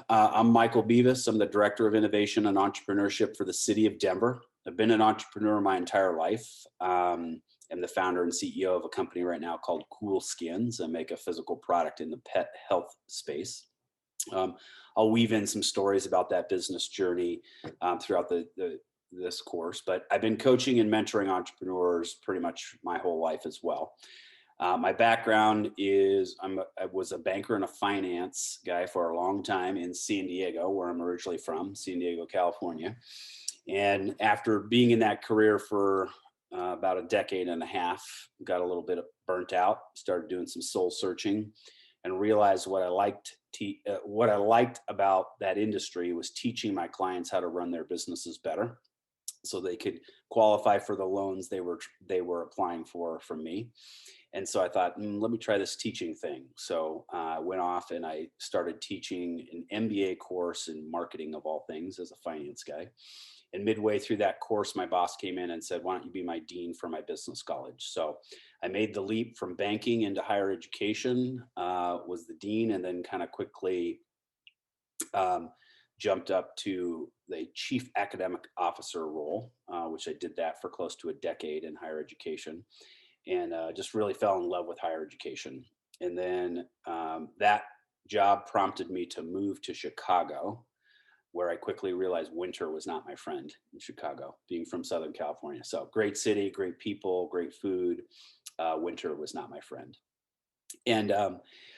I'm Michael Beavis. I'm the Director of Innovation and Entrepreneurship for the City of Denver. I've been an entrepreneur my entire life. I'm the founder and CEO of a company right now called Cool Skins. I make a physical product in the pet health space. I'll weave in some stories about that business journey throughout this course, but I've been coaching and mentoring entrepreneurs pretty much my whole life as well. My background is I was a banker and a finance guy for a long time in San Diego, where I'm originally from, San Diego, California. And after being in that career for about a decade and a half, got a little bit burnt out, started doing some soul searching, and realized what I liked about that industry was teaching my clients how to run their businesses better, so they could qualify for the loans they were applying for from me. And so I thought, let me try this teaching thing. So I went off and I started teaching an MBA course in marketing, of all things, as a finance guy. And midway through that course, my boss came in and said, why don't you be my dean for my business college? So I made the leap from banking into higher education, was the dean, and then kind of quickly jumped up to the chief academic officer role, which I did that for close to a decade in higher education, and just really fell in love with higher education. And then that job prompted me to move to Chicago, where I quickly realized winter was not my friend in Chicago, being from Southern California. So great city, great people, great food. Winter was not my friend. And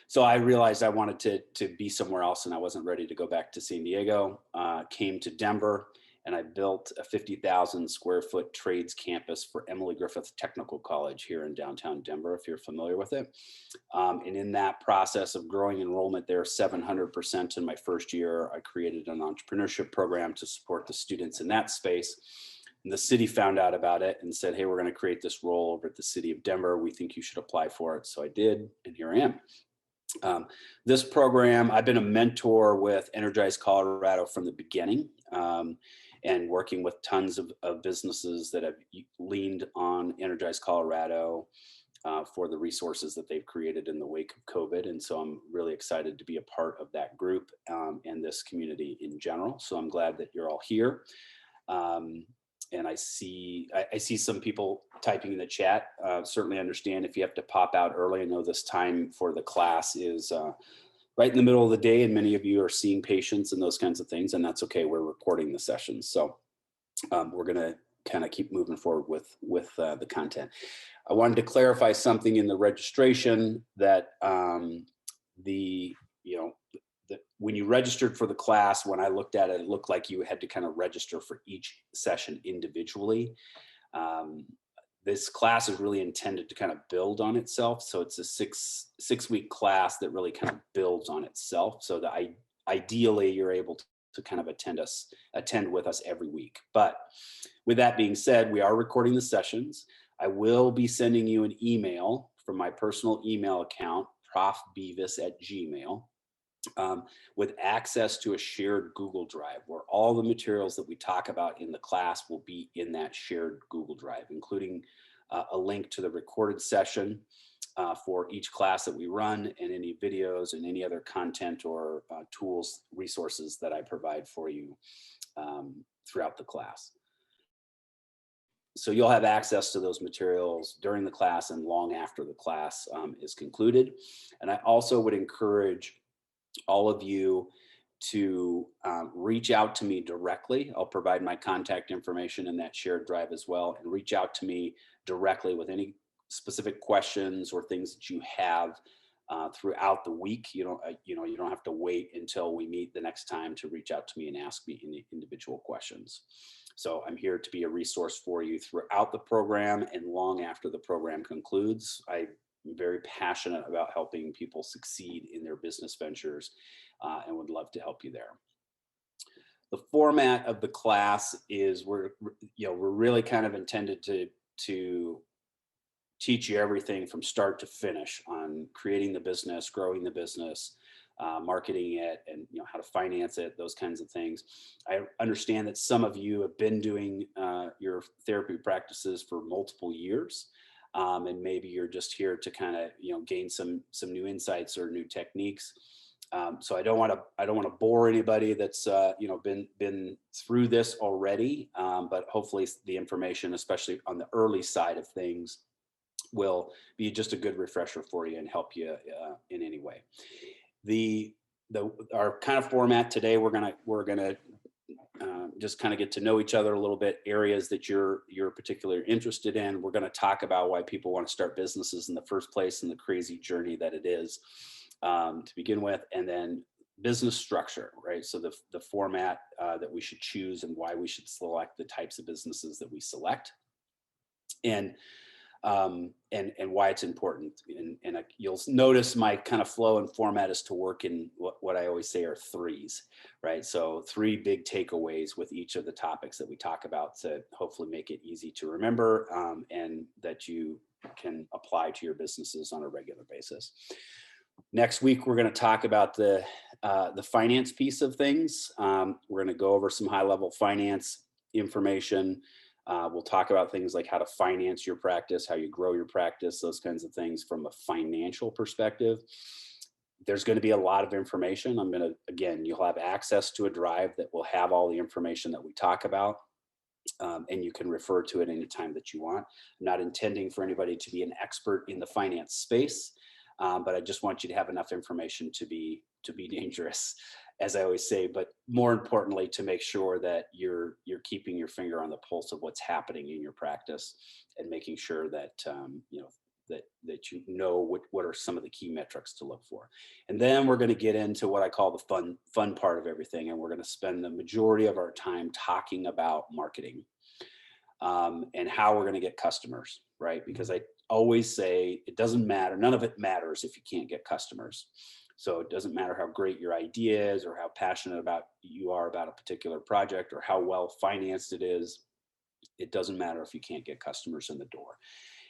so I realized I wanted to be somewhere else, and I wasn't ready to go back to San Diego. Came to Denver, and I built a 50,000 square foot trades campus for Emily Griffith Technical College here in downtown Denver, if you're familiar with it. And in that process of growing enrollment there 700% in my first year, I created an entrepreneurship program to support the students in that space. And the city found out about it and said, hey, we're going to create this role over at the City of Denver. We think you should apply for it. So I did, and here I am. This program, I've been a mentor with Energize Colorado from the beginning, and working with tons of businesses that have leaned on Energize Colorado for the resources that they've created in the wake of COVID. And so I'm really excited to be a part of that group and this community in general. So I'm glad that you're all here. And I see some people typing in the chat. Certainly understand if you have to pop out early. I know this time for the class is right in the middle of the day, and many of you are seeing patients and those kinds of things, and that's okay. We're recording the sessions. So we're going to kind of keep moving forward with the content. I wanted to clarify something in the registration that when you registered for the class, when I looked at it, it looked like you had to kind of register for each session individually. This class is really intended to kind of build on itself. So it's a six week class that really kind of builds on itself. So that ideally you're able to kind of attend with us every week. But with that being said, we are recording the sessions. I will be sending you an email from my personal email account, profbeavis@gmail. With access to a shared Google Drive, where all the materials that we talk about in the class will be in that shared Google Drive, including a link to the recorded session for each class that we run, and any videos and any other content or tools, resources that I provide for you throughout the class. So you'll have access to those materials during the class and long after the class is concluded. And I also would encourage all of you to reach out to me directly. I'll provide my contact information in that shared drive as well, and reach out to me directly with any specific questions or things that you have throughout the week. You don't have to wait until we meet the next time to reach out to me and ask me any individual questions. So I'm here to be a resource for you throughout the program and long after the program concludes. I'm very passionate about helping people succeed in their business ventures and would love to help you there. The format of the class is we're really kind of intended to teach you everything from start to finish on creating the business, growing the business, marketing it, and how to finance it, those kinds of things. I understand that some of you have been doing your therapy practices for multiple years. And maybe you're just here to kind of gain some new insights or new techniques. So I don't want to bore anybody that's been through this already, but hopefully the information, especially on the early side of things, will be just a good refresher for you and help you in any way. Our kind of format today, we're gonna just kind of get to know each other a little bit, areas that you're particularly interested in. We're going to talk about why people want to start businesses in the first place and the crazy journey that it is to begin with, and then business structure, right? So the format that we should choose and why we should select the types of businesses that we select, and why it's important. And you'll notice my kind of flow and format is to work in what I always say are threes, right? So 3 big takeaways with each of the topics that we talk about to hopefully make it easy to remember, and that you can apply to your businesses on a regular basis. Next week, we're going to talk about the finance piece of things. We're going to go over some high-level finance information. We'll talk about things like how to finance your practice, how you grow your practice, those kinds of things from a financial perspective. There's going to be a lot of information. Again, you'll have access to a drive that will have all the information that we talk about. And you can refer to it anytime that you want. I'm not intending for anybody to be an expert in the finance space, but I just want you to have enough information to be dangerous, as I always say, but more importantly, to make sure that you're keeping your finger on the pulse of what's happening in your practice and making sure that what are some of the key metrics to look for. And then we're going to get into what I call the fun part of everything, and we're going to spend the majority of our time talking about marketing, and how we're going to get customers, right? Because I always say it doesn't matter. None of it matters if you can't get customers. So it doesn't matter how great your idea is or how passionate you are about a particular project or how well financed it is. It doesn't matter if you can't get customers in the door.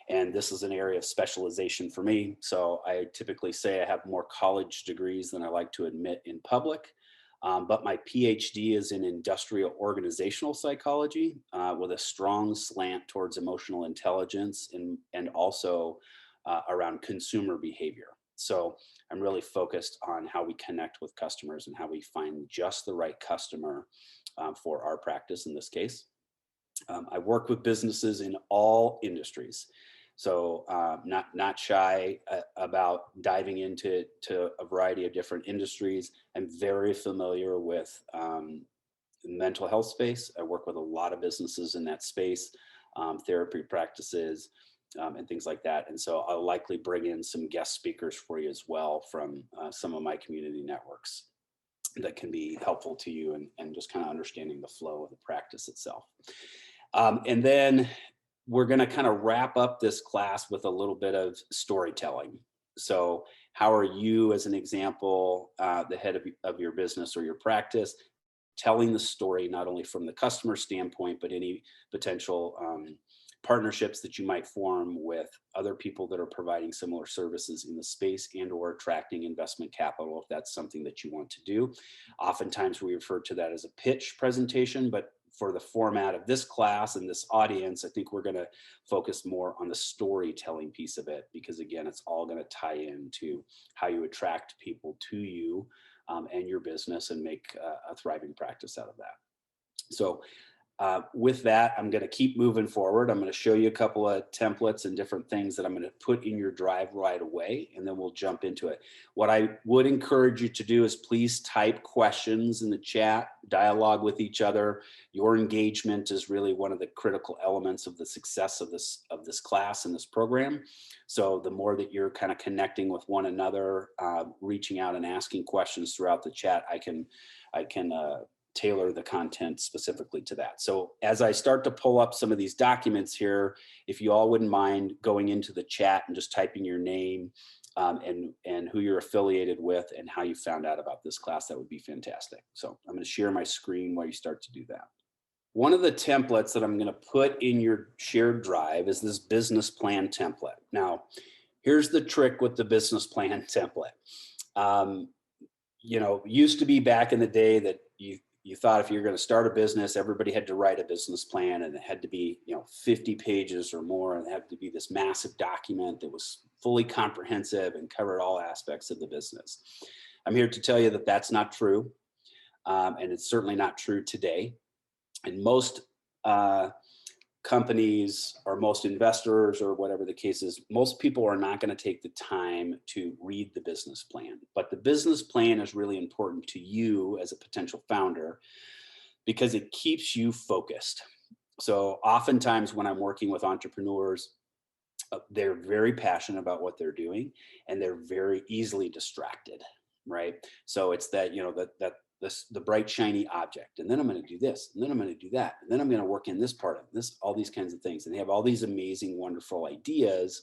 And this is an area of specialization for me. So I typically say I have more college degrees than I like to admit in public. But my PhD is in industrial organizational psychology, with a strong slant towards emotional intelligence and also around consumer behavior. So I'm really focused on how we connect with customers and how we find just the right customer for our practice in this case. I work with businesses in all industries. So not shy about diving into a variety of different industries. I'm very familiar with the mental health space. I work with a lot of businesses in that space, therapy practices, and things like that. And so I'll likely bring in some guest speakers for you as well from some of my community networks that can be helpful to you and just kind of understanding the flow of the practice itself. And then we're going to kind of wrap up this class with a little bit of storytelling. So how are you, as an example, the head of your business or your practice, telling the story not only from the customer standpoint, but any potential partnerships that you might form with other people that are providing similar services in the space and or attracting investment capital if that's something that you want to do. Oftentimes we refer to that as a pitch presentation, but for the format of this class and this audience, I think we're going to focus more on the storytelling piece of it, because again, it's all going to tie into how you attract people to you and your business and make a thriving practice out of that. So with that, I'm going to keep moving forward. I'm going to show you a couple of templates and different things that I'm going to put in your drive right away, and then we'll jump into it. What I would encourage you to do is please type questions in the chat, dialogue with each other. Your engagement is really one of the critical elements of the success of this class and this program. So the more that you're kind of connecting with one another, reaching out and asking questions throughout the chat, I can tailor the content specifically to that. So as I start to pull up some of these documents here, if you all wouldn't mind going into the chat and just typing your name and who you're affiliated with and how you found out about this class, that would be fantastic. So I'm going to share my screen while you start to do that. One of the templates that I'm going to put in your shared drive is this business plan template. Now, here's the trick with the business plan template. Used to be back in the day that you thought if you're going to start a business, everybody had to write a business plan, and it had to be 50 pages or more, and it had to be this massive document that was fully comprehensive and covered all aspects of the business. I'm here to tell you that that's not true. And it's certainly not true today. And most companies or most investors or whatever the case is, most people are not going to take the time to read the business plan. But the business plan is really important to you as a potential founder because it keeps you focused. So oftentimes when I'm working with entrepreneurs, they're very passionate about what they're doing and they're very easily distracted, right? So it's that, the bright shiny object, and then I'm going to do this, and then I'm going to do that, and then I'm going to work in this part of this, all these kinds of things. And they have all these amazing, wonderful ideas,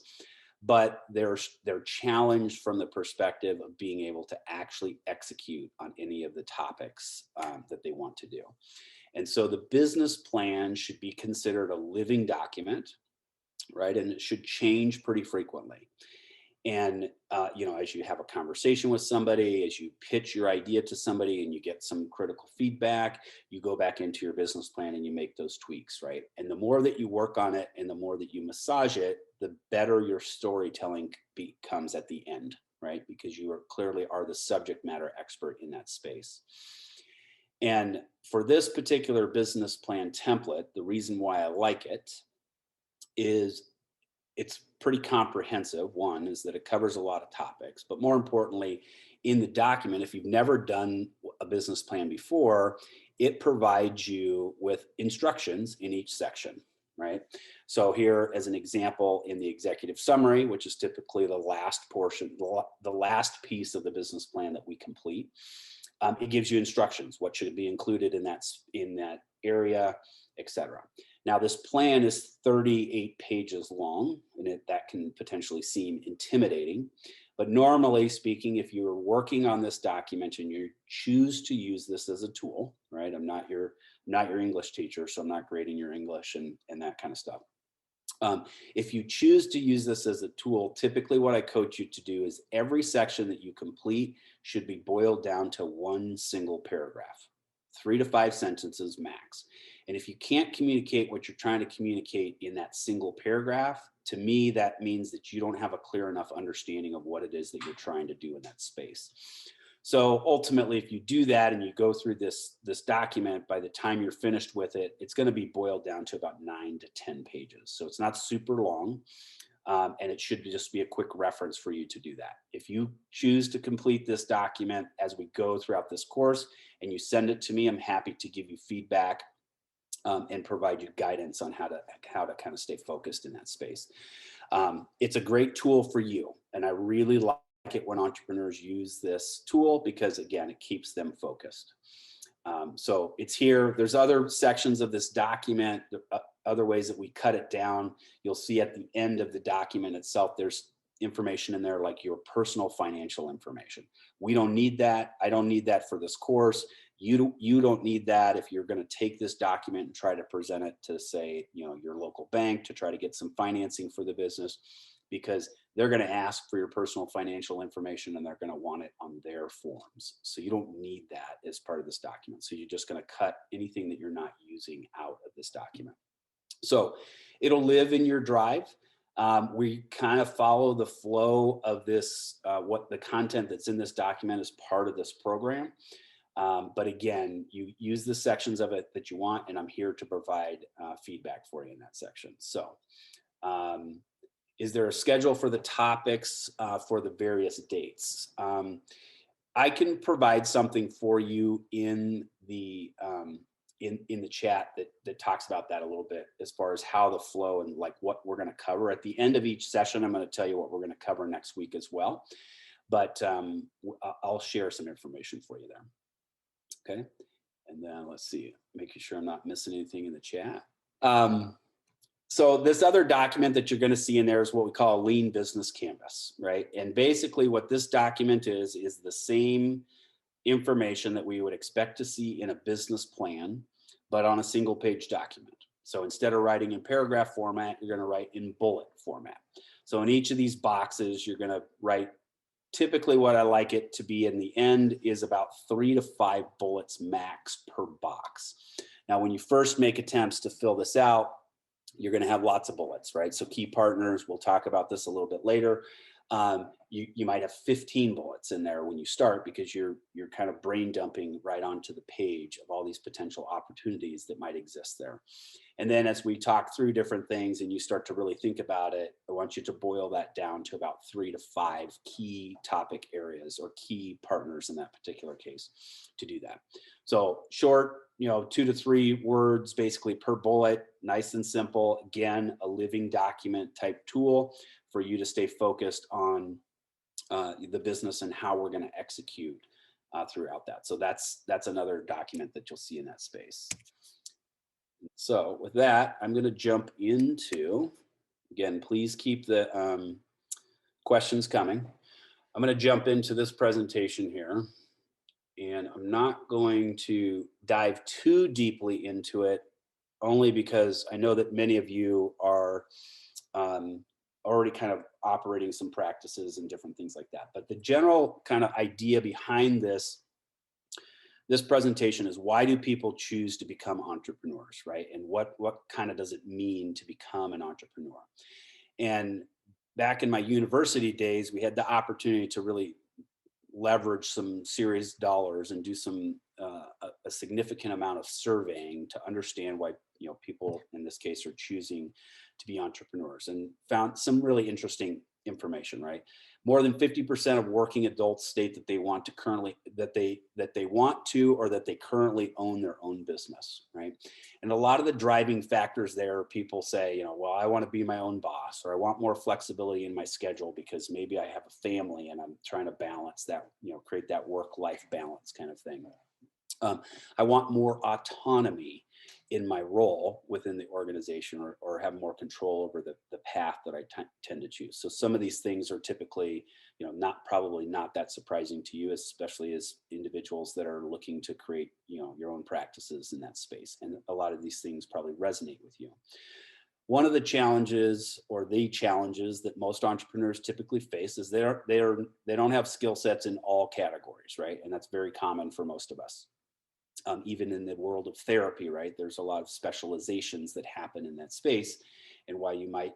but they're challenged from the perspective of being able to actually execute on any of the topics that they want to do. And so the business plan should be considered a living document, right? And it should change pretty frequently. And, as you have a conversation with somebody, as you pitch your idea to somebody and you get some critical feedback, you go back into your business plan and you make those tweaks, right? And the more that you work on it and the more that you massage it, the better your storytelling becomes at the end, right? Because you clearly are the subject matter expert in that space. And for this particular business plan template, the reason why I like it is it's pretty comprehensive. One is that it covers a lot of topics, but more importantly, in the document, if you've never done a business plan before, it provides you with instructions in each section, right? So here, as an example, in the executive summary, which is typically the last portion, the last piece of the business plan that we complete, it gives you instructions, what should be included in that area, etc. Now, this plan is 38 pages long, and that can potentially seem intimidating. But normally speaking, if you're working on this document and you choose to use this as a tool, right? I'm not your English teacher, so I'm not grading your English and that kind of stuff. If you choose to use this as a tool, typically what I coach you to do is every section that you complete should be boiled down to one single paragraph, 3 to 5 sentences max. And if you can't communicate what you're trying to communicate in that single paragraph, to me, that means that you don't have a clear enough understanding of what it is that you're trying to do in that space. So ultimately, if you do that and you go through this document, by the time you're finished with it, it's going to be boiled down to about 9 to 10 pages. So it's not super long. And it should just be a quick reference for you to do that. If you choose to complete this document as we go throughout this course and you send it to me, I'm happy to give you feedback and provide you guidance on how to kind of stay focused in that space. It's a great tool for you. And I really like it when entrepreneurs use this tool because, again, it keeps them focused. So it's here. There's other sections of this document, other ways that we cut it down. You'll see at the end of the document itself, there's information in there like your personal financial information. We don't need that. I don't need that for this course. You don't need that if you're going to take this document and try to present it to, say, your local bank to try to get some financing for the business, because they're going to ask for your personal financial information and they're going to want it on their forms. So you don't need that as part of this document. So you're just going to cut anything that you're not using out of this document. So it'll live in your drive. We kind of follow the flow of this, what the content that's in this document is part of this program. But again, you use the sections of it that you want, and I'm here to provide feedback for you in that section. So is there a schedule for the topics for the various dates? I can provide something for you in the chat that talks about that a little bit, as far as how the flow and like what we're going to cover at the end of each session. I'm going to tell you what we're going to cover next week as well, but I'll share some information for you there. Okay, and then let's see, making sure I'm not missing anything in the chat. So this other document that you're going to see in there is what we call a lean business canvas, right? And basically what this document is the same information that we would expect to see in a business plan, but on a single page document. So instead of writing in paragraph format, you're going to write in bullet format. So in each of these boxes, you're going to write, typically what I like it to be in the end is about 3 to 5 bullets max per box. Now, when you first make attempts to fill this out, you're going to have lots of bullets, right? So key partners, we'll talk about this a little bit later. You might have 15 bullets in there when you start, because you're kind of brain dumping right onto the page of all these potential opportunities that might exist there. And then as we talk through different things and you start to really think about it, I want you to boil that down to about 3 to 5 key topic areas or key partners in that particular case to do that. So short, 2 to 3 words basically per bullet, nice and simple. Again, a living document type tool for you to stay focused on the business and how we're going to execute throughout that. So that's another document that you'll see in that space. So with that, I'm going to jump into, again, please keep the questions coming. I'm going to jump into this presentation here, and I'm not going to dive too deeply into it, only because I know that many of you are already kind of operating some practices and different things like that. But the general kind of idea behind this presentation is, why do people choose to become entrepreneurs, right? And what kind of does it mean to become an entrepreneur? And back in my university days, we had the opportunity to really leverage some serious dollars and do some a significant amount of surveying to understand why people in this case are choosing to be entrepreneurs, and found some really interesting information. Right, more than 50% of working adults state that they want to currently or that they currently own their own business. Right, and a lot of the driving factors there, people say, well, I want to be my own boss, or I want more flexibility in my schedule because maybe I have a family and I'm trying to balance that, create that work-life balance kind of thing. I want more autonomy in my role within the organization, or have more control over the path that I tend to choose. So some of these things are typically, probably not that surprising to you, especially as individuals that are looking to create, your own practices in that space. And a lot of these things probably resonate with you. One of the challenges, or the challenges that most entrepreneurs typically face, is they don't have skill sets in all categories, right? And that's very common for most of us. Even in the world of therapy, right? There's a lot of specializations that happen in that space. And while you might,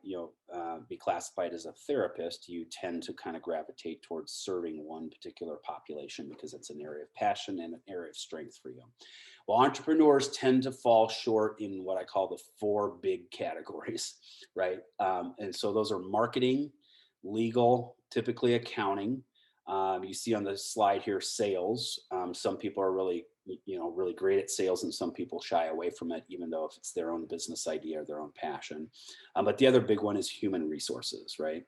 be classified as a therapist, you tend to kind of gravitate towards serving one particular population because it's an area of passion and an area of strength for you. Well, entrepreneurs tend to fall short in what I call the 4 big categories, right? And so those are marketing, legal, typically accounting. You see on the slide here, sales. Some people are really great at sales, and some people shy away from it, even though if it's their own business idea or their own passion. But the other big one is human resources, right?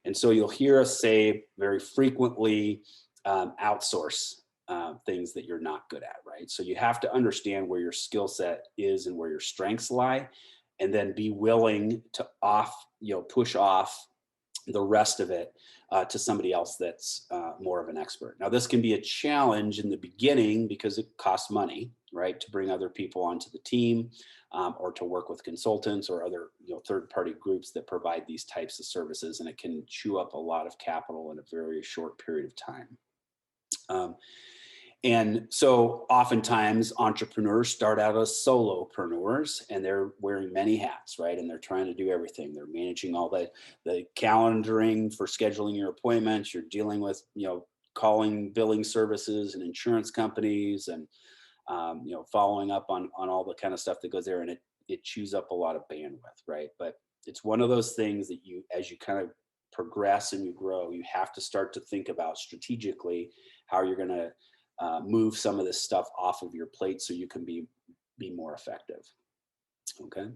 And so you'll hear us say very frequently, outsource things that you're not good at, right? So you have to understand where your skill set is and where your strengths lie, and then be willing to push off the rest of it to somebody else that's more of an expert. Now, this can be a challenge in the beginning because it costs money, right, to bring other people onto the team, or to work with consultants or other third-party groups that provide these types of services, and it can chew up a lot of capital in a very short period of time. And so oftentimes entrepreneurs start out as solopreneurs, and they're wearing many hats, right? And they're trying to do everything. They're managing all the calendaring for scheduling your appointments. You're dealing with, calling billing services and insurance companies, and, following up on all the kind of stuff that goes there. And it chews up a lot of bandwidth, right? But it's one of those things that as you kind of progress and you grow, you have to start to think about strategically how you're going to move some of this stuff off of your plate so you can be more effective. Okay.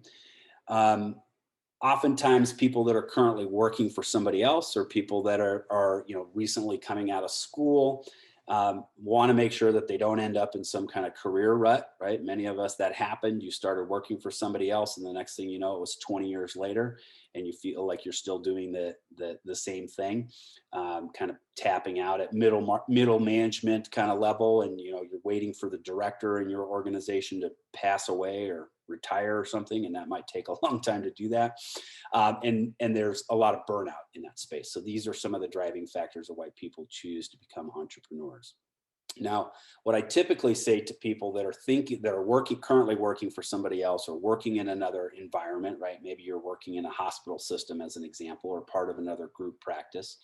Oftentimes people that are currently working for somebody else, or people that are recently coming out of school, want to make sure that they don't end up in some kind of career rut, right? Many of us, that happened. You started working for somebody else, and the next thing you know, it was 20 years later, and you feel like you're still doing the same thing, kind of tapping out at middle management kind of level, and you're waiting for the director in your organization to pass away or retire or something, and that might take a long time to do that. And there's a lot of burnout in that space. So these are some of the driving factors of why people choose to become entrepreneurs. Now, what I typically say to people that are thinking, that are working, currently working for somebody else or working in another environment, right? Maybe you're working in a hospital system as an example, or part of another group practice,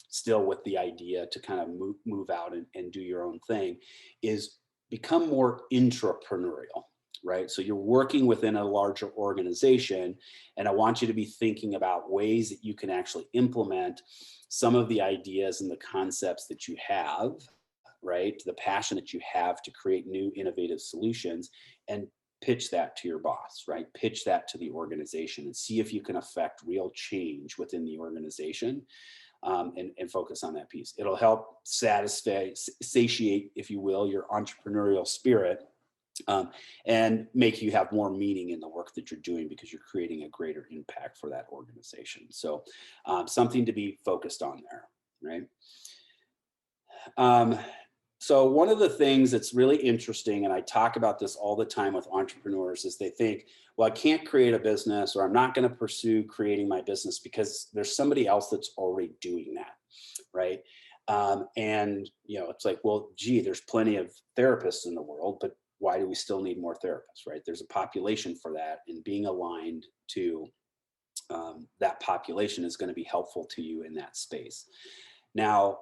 still with the idea to kind of move out and do your own thing, is become more intrapreneurial, right? So you're working within a larger organization, and I want you to be thinking about ways that you can actually implement some of the ideas and the concepts that you have, right? The passion that you have to create new innovative solutions, and pitch that to your boss, right? Pitch that to the organization and see if you can affect real change within the organization, and focus on that piece. It'll help satiate, if you will, your entrepreneurial spirit, and make you have more meaning in the work that you're doing because you're creating a greater impact for that organization. So something to be focused on there, right? So one of the things that's really interesting, and I talk about this all the time with entrepreneurs, is they think, well, I can't create a business, or I'm not going to pursue creating my business because there's somebody else that's already doing that, right? And it's like, well, gee, there's plenty of therapists in the world, but why do we still need more therapists, right? There's a population for that, and being aligned to that population is going to be helpful to you in that space. Now,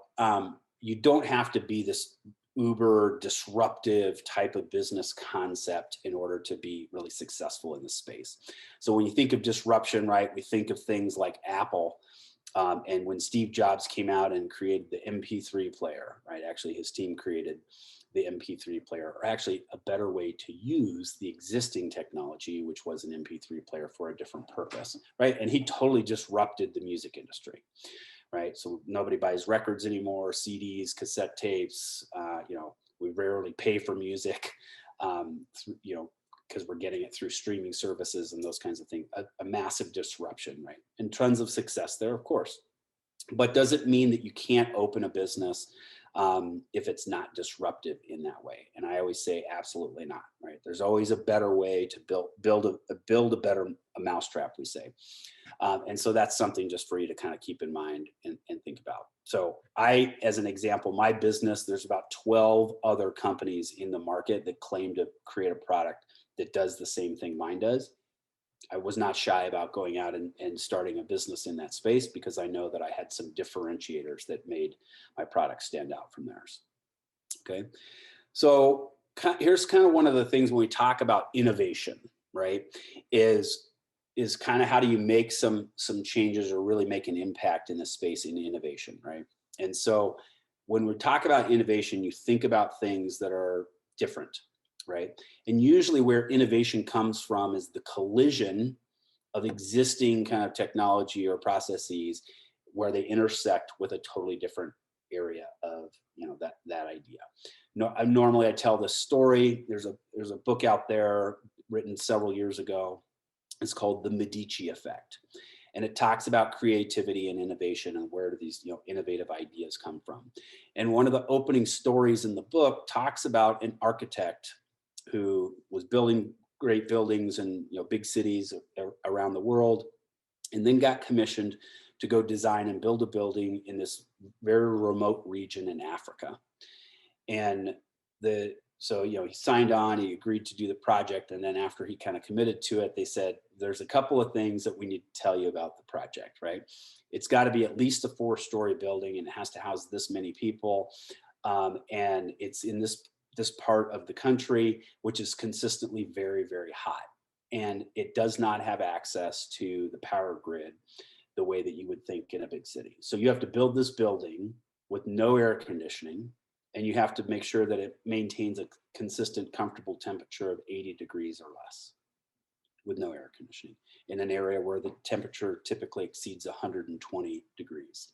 you don't have to be this uber disruptive type of business concept in order to be really successful in this space. So when you think of disruption, right, we think of things like Apple. And when Steve Jobs came out and created the MP3 player, right, actually his team created the MP3 player, or actually a better way to use the existing technology, which was an MP3 player, for a different purpose, right? And he totally disrupted the music industry, right? So nobody buys records anymore, CDs, cassette tapes. We rarely pay for music, because we're getting it through streaming services and those kinds of things. A massive disruption, right? And tons of success there, of course. But does it mean that you can't open a business if it's not disruptive in that way? And I always say absolutely not, right? There's always a better way to build a better mousetrap, we say. And so that's something just for you to kind of keep in mind and think about. So as an example, my business, there's about 12 other companies in the market that claim to create a product that does the same thing mine does. I was not shy about going out and starting a business in that space because I know that I had some differentiators that made my product stand out from theirs. Okay. So here's kind of one of the things when we talk about innovation, right, is kind of how do you make some changes or really make an impact in this space in innovation, right? And so when we talk about innovation, you think about things that are different, right? And usually where innovation comes from is the collision of existing kind of technology or processes where they intersect with a totally different area of that idea. Normally I tell this story. There's a book out there written several years ago. It's called The Medici Effect. And it talks about creativity and innovation and where do these innovative ideas come from. And one of the opening stories in the book talks about an architect who was building great buildings in big cities around the world, and then got commissioned to go design and build a building in this very remote region in Africa. And so he signed on, he agreed to do the project. And then after he kind of committed to it, they said, there's a couple of things that we need to tell you about the project, right? It's got to be at least a 4-story building, and it has to house this many people. And it's in this part of the country, which is consistently very, very hot. And it does not have access to the power grid the way that you would think in a big city. So you have to build this building with no air conditioning, and you have to make sure that it maintains a consistent, comfortable temperature of 80 degrees or less with no air conditioning in an area where the temperature typically exceeds 120 degrees.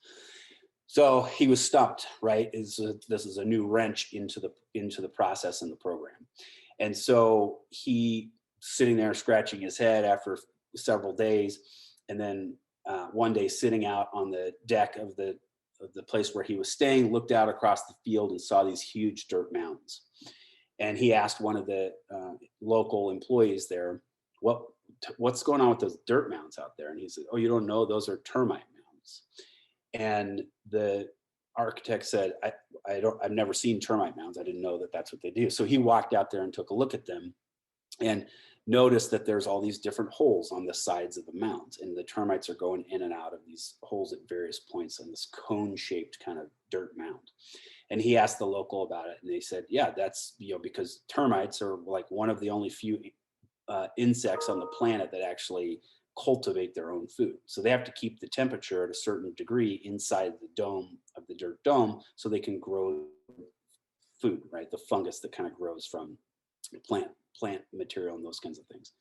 So he was stumped, right? This is a new wrench into the process and the program. And so he sitting there scratching his head after several days, and then one day sitting out on the deck of the place where he was staying, looked out across the field and saw these huge dirt mounds. And he asked one of the local employees there, what's going on with those dirt mounds out there? And he said, oh, you don't know, those are termite mounds. And the architect said, I've never seen termite mounds. I didn't know that that's what they do. So he walked out there and took a look at them and noticed that there's all these different holes on the sides of the mounds, and the termites are going in and out of these holes at various points on this cone-shaped kind of dirt mound. And he asked the local about it, and they said, yeah, that's, because termites are like one of the only few insects on the planet that actually cultivate their own food. So they have to keep the temperature at a certain degree inside the dome of the dirt dome so they can grow food, right? The fungus that kind of grows from plant material and those kinds of things.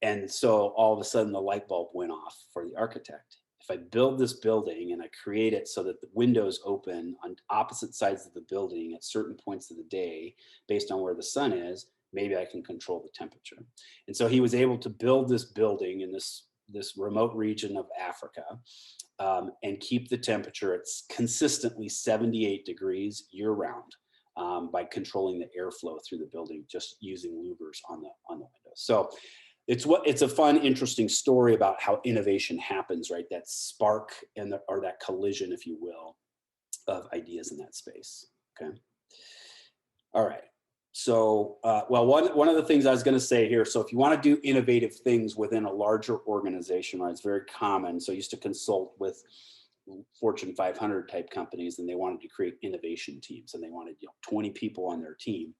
And so all of a sudden the light bulb went off for the architect. If I build this building and I create it so that the windows open on opposite sides of the building at certain points of the day based on where the sun is, maybe I can control the temperature. And so he was able to build this building in this remote region of Africa and keep the temperature at consistently 78 degrees year round by controlling the airflow through the building, just using louvers on the windows. So it's a fun, interesting story about how innovation happens, right? That spark or that collision, if you will, of ideas in that space. Okay. All right. So, well, one of the things I was going to say here, so if you want to do innovative things within a larger organization, right, it's very common. So I used to consult with Fortune 500 type companies, and they wanted to create innovation teams, and they wanted 20 people on their team.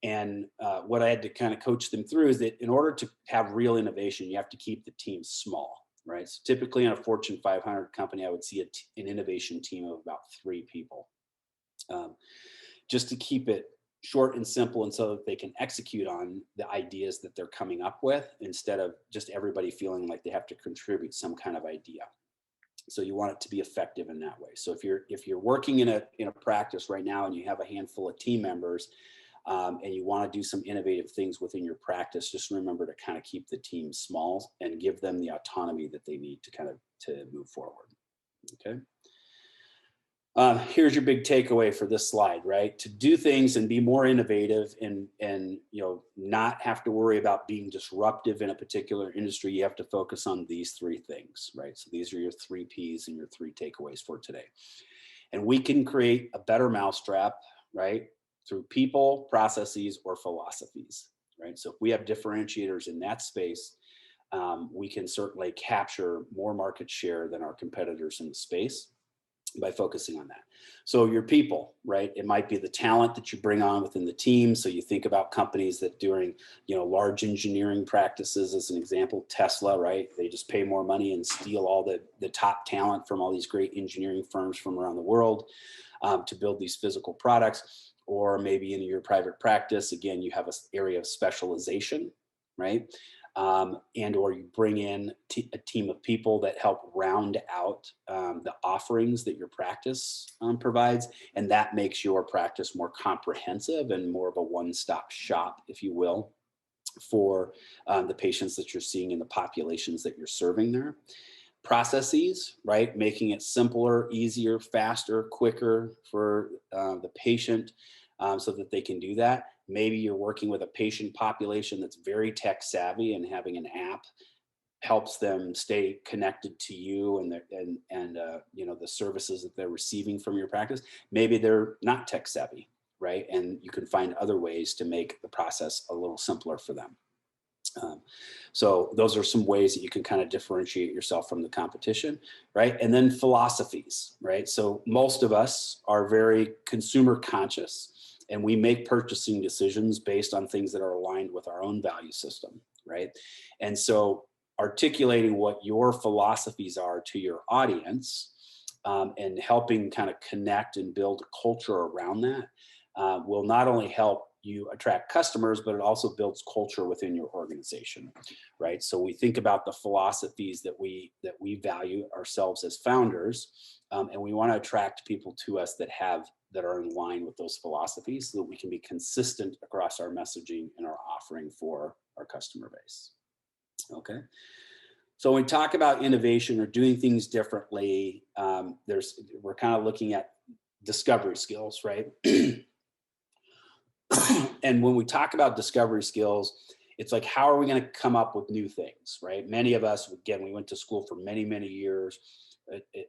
And what I had to kind of coach them through is that in order to have real innovation, you have to keep the team small, right? So typically in a Fortune 500 company, I would see an innovation team of about 3 people, just to keep it short and simple, and so that they can execute on the ideas that they're coming up with instead of just everybody feeling like they have to contribute some kind of idea. So you want it to be effective in that way. So if you're working in a practice right now and you have a handful of team members and you want to do some innovative things within your practice, just remember to kind of keep the team small and give them the autonomy that they need to move forward. Okay. Here's your big takeaway for this slide, right? To do things and be more innovative and not have to worry about being disruptive in a particular industry, you have to focus on these 3 things, right? So these are your 3 Ps and your 3 takeaways for today. And we can create a better mousetrap, right? Through people, processes, or philosophies, right? So if we have differentiators in that space, we can certainly capture more market share than our competitors in the space by focusing on that. So your people, right? It might be the talent that you bring on within the team. So you think about companies that doing, large engineering practices as an example, Tesla, right? They just pay more money and steal all the top talent from all these great engineering firms from around the world to build these physical products. Or maybe in your private practice, again, you have an area of specialization, right? And or you bring in a team of people that help round out the offerings that your practice provides, and that makes your practice more comprehensive and more of a one-stop shop, if you will, for the patients that you're seeing in the populations that you're serving there. Processes, right? Making it simpler, easier, faster, quicker for the patient so that they can do that. Maybe you're working with a patient population that's very tech savvy, and having an app helps them stay connected to you and the services that they're receiving from your practice. Maybe they're not tech savvy, right? And you can find other ways to make the process a little simpler for them. So those are some ways that you can kind of differentiate yourself from the competition, right? And then philosophies, right? So most of us are very consumer conscious, and we make purchasing decisions based on things that are aligned with our own value system, right? And so articulating what your philosophies are to your audience and helping kind of connect and build a culture around that will not only help you attract customers, but it also builds culture within your organization, right? So we think about the philosophies that we value ourselves as founders, and we want to attract people to us that are in line with those philosophies, so that we can be consistent across our messaging and our offering for our customer base. Okay. So when we talk about innovation or doing things differently, we're kind of looking at discovery skills, right? And when we talk about discovery skills, it's like, how are we going to come up with new things, right? Many of us, again, we went to school for many, many years,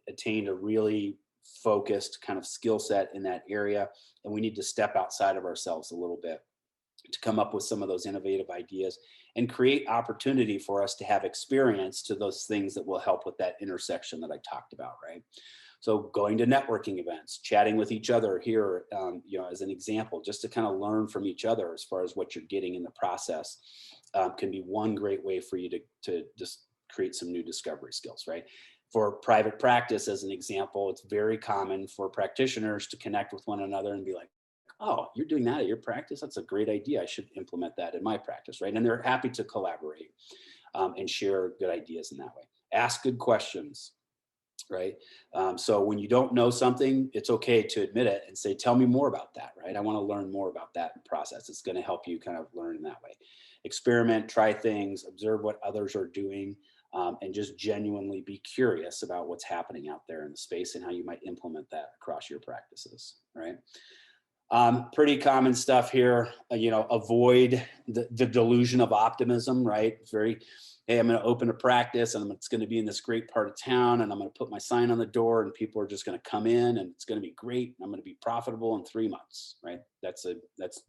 attained a really focused kind of skill set in that area. And we need to step outside of ourselves a little bit to come up with some of those innovative ideas and create opportunity for us to have experience to those things that will help with that intersection that I talked about, right? So going to networking events, chatting with each other here, as an example, just to kind of learn from each other as far as what you're getting in the process, can be one great way for you to just create some new discovery skills, right? For private practice, as an example, it's very common for practitioners to connect with one another and be like, oh, you're doing that at your practice? That's a great idea. I should implement that in my practice, right? And they're happy to collaborate and share good ideas in that way. Ask good questions, right? So when you don't know something, it's okay to admit it and say, tell me more about that, right? I want to learn more about that process. It's going to help you kind of learn in that way. Experiment, try things, observe what others are doing, and just genuinely be curious about what's happening out there in the space and how you might implement that across your practices, right? Pretty common stuff here, avoid the delusion of optimism, right? It's very, hey, I'm going to open a practice and it's going to be in this great part of town and I'm going to put my sign on the door and people are just going to come in and it's going to be great. And I'm going to be profitable in 3 months, right? That's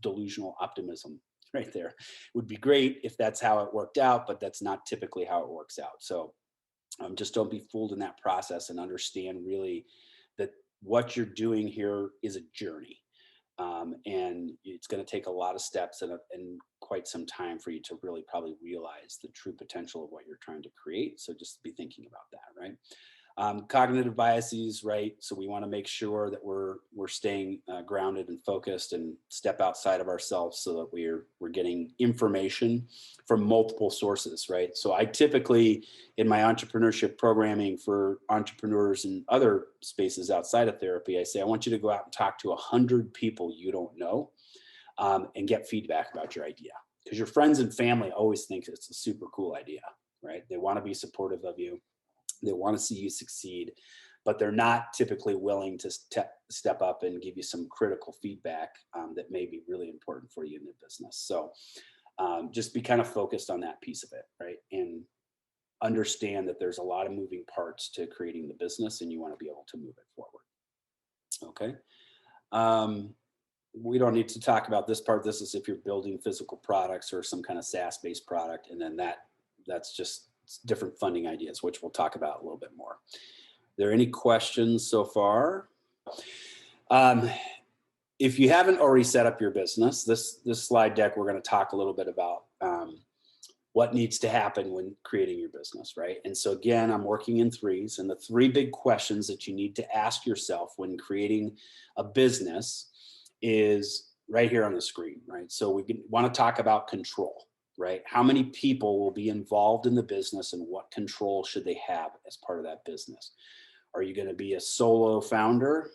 delusional optimism right there. It would be great if that's how it worked out, but that's not typically how it works out. So just don't be fooled in that process and understand really that what you're doing here is a journey. And it's going to take a lot of steps and quite some time for you to really probably realize the true potential of what you're trying to create. So just be thinking about that, right? Cognitive biases, right? So we want to make sure that we're staying grounded and focused and step outside of ourselves so that we're getting information from multiple sources, right? So I typically, in my entrepreneurship programming for entrepreneurs and other spaces outside of therapy, I say, I want you to go out and talk to 100 people you don't know and get feedback about your idea. Because your friends and family always think it's a super cool idea, right? They want to be supportive of you. They want to see you succeed, but they're not typically willing to step up and give you some critical feedback that may be really important for you in the business. So just be kind of focused on that piece of it, right? And understand that there's a lot of moving parts to creating the business and you want to be able to move it forward. Okay. We don't need to talk about this part. This is if you're building physical products or some kind of SaaS-based product. And then that's just different funding ideas, which we'll talk about a little bit more. Are there any questions so far? If you haven't already set up your business, this slide deck, we're going to talk a little bit about what needs to happen when creating your business, right? And so again, I'm working in threes, and the 3 big questions that you need to ask yourself when creating a business is right here on the screen, right? So we want to talk about control, right? How many people will be involved in the business and what control should they have as part of that business? Are you going to be a solo founder?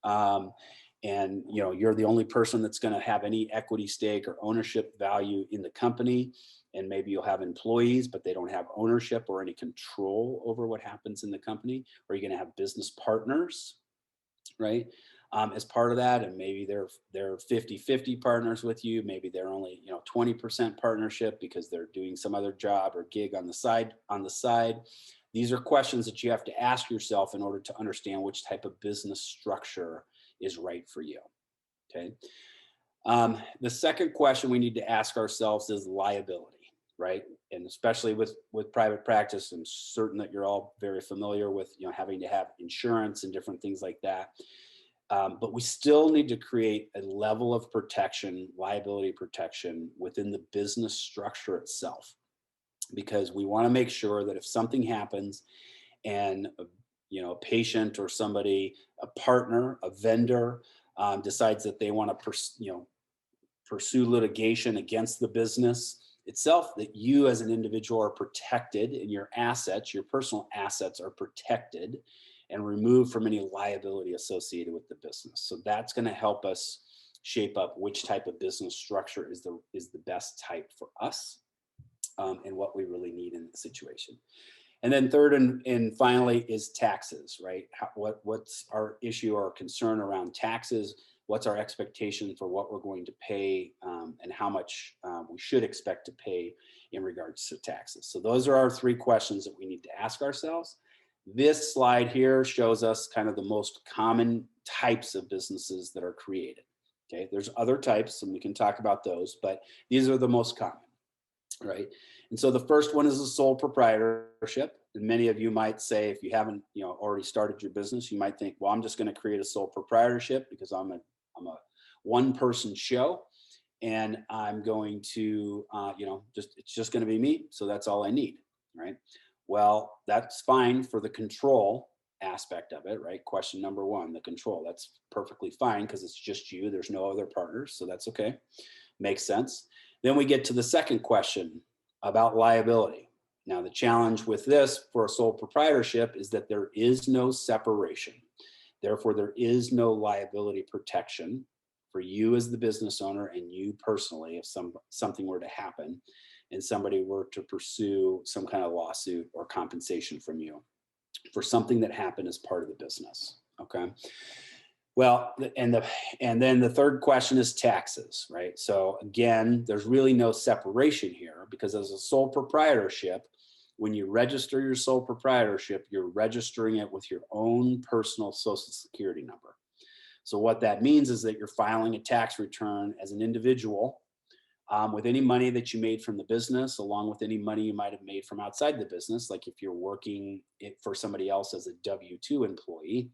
And you're the only person that's going to have any equity stake or ownership value in the company. And maybe you'll have employees, but they don't have ownership or any control over what happens in the company. Or are you going to have business partners, right? As part of that, and maybe they're 50-50 partners with you. Maybe they're only 20% partnership because they're doing some other job or gig on the side. These are questions that you have to ask yourself in order to understand which type of business structure is right for you. Okay. The second question we need to ask ourselves is liability, right? And especially with private practice, I'm certain that you're all very familiar with having to have insurance and different things like that. But we still need to create a level of protection, liability protection within the business structure itself, because we want to make sure that if something happens and a patient or somebody, a partner, a vendor decides that they want to pursue litigation against the business itself, that you as an individual are protected and your assets, your personal assets are protected and removed from any liability associated with the business. So that's going to help us shape up which type of business structure is the best type for us and what we really need in the situation. And then third and finally is taxes, right? What's our issue or concern around taxes? What's our expectation for what we're going to pay and how much we should expect to pay in regards to taxes? So those are our 3 questions that we need to ask ourselves. This slide here shows us kind of the most common types of businesses that are created. Okay, there's other types and we can talk about those, but these are the most common, right? And so the first one is a sole proprietorship. And many of you might say, if you haven't, already started your business, you might think, well, I'm just going to create a sole proprietorship because I'm a one person show, and I'm going to, it's just going to be me. So that's all I need, right? Well, that's fine for the control aspect of it, right? Question number one, the control. That's perfectly fine because it's just you. There's no other partners. So that's okay. Makes sense. Then we get to the second question about liability. Now, the challenge with this for a sole proprietorship is that there is no separation. Therefore, there is no liability protection for you as the business owner and you personally if something were to happen and somebody were to pursue some kind of lawsuit or compensation from you for something that happened as part of the business. Okay. Well, and then the third question is taxes, right? So again, there's really no separation here because as a sole proprietorship, when you register your sole proprietorship, you're registering it with your own personal Social Security number. So what that means is that you're filing a tax return as an individual with any money that you made from the business, along with any money you might have made from outside the business, like if you're working for somebody else as a W-2 employee,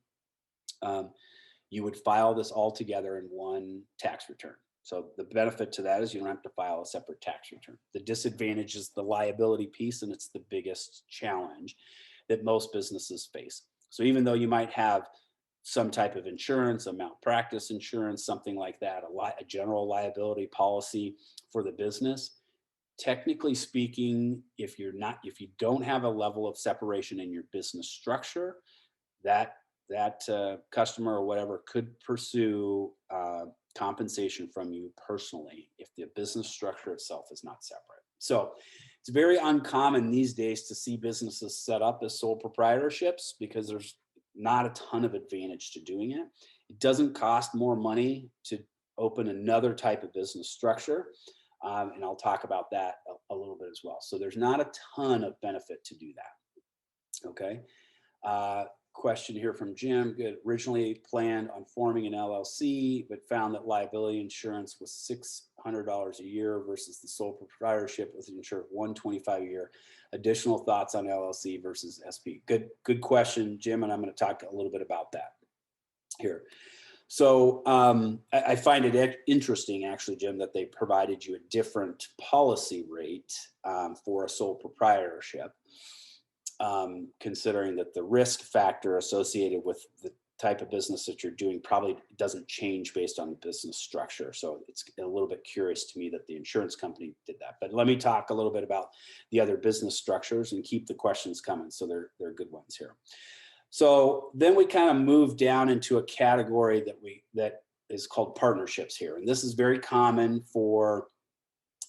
you would file this all together in one tax return. So the benefit to that is you don't have to file a separate tax return. The disadvantage is the liability piece, and it's the biggest challenge that most businesses face. So even though you might have some type of insurance, a malpractice insurance, something like that, a general liability policy for the business, technically speaking, if you don't have a level of separation in your business structure, that customer or whatever could pursue compensation from you personally if the business structure itself is not separate. So it's very uncommon these days to see businesses set up as sole proprietorships because there's not a ton of advantage to doing it. It doesn't cost more money to open another type of business structure. And I'll talk about that a little bit as well. So there's not a ton of benefit to do that. Okay. Question here from Jim. Good. Originally planned on forming an LLC, but found that liability insurance was $600 a year versus the sole proprietorship with an insurance of $125 a year. Additional thoughts on LLC versus SP? Good question, Jim, and I'm going to talk a little bit about that here. So I find it interesting, actually, Jim, that they provided you a different policy rate for a sole proprietorship. Considering that the risk factor associated with the type of business that you're doing probably doesn't change based on the business structure. So it's a little bit curious to me that the insurance company did that. But let me talk a little bit about the other business structures and keep the questions coming. So they're good ones here. So then we kind of move down into a category that is called partnerships here. And this is very common for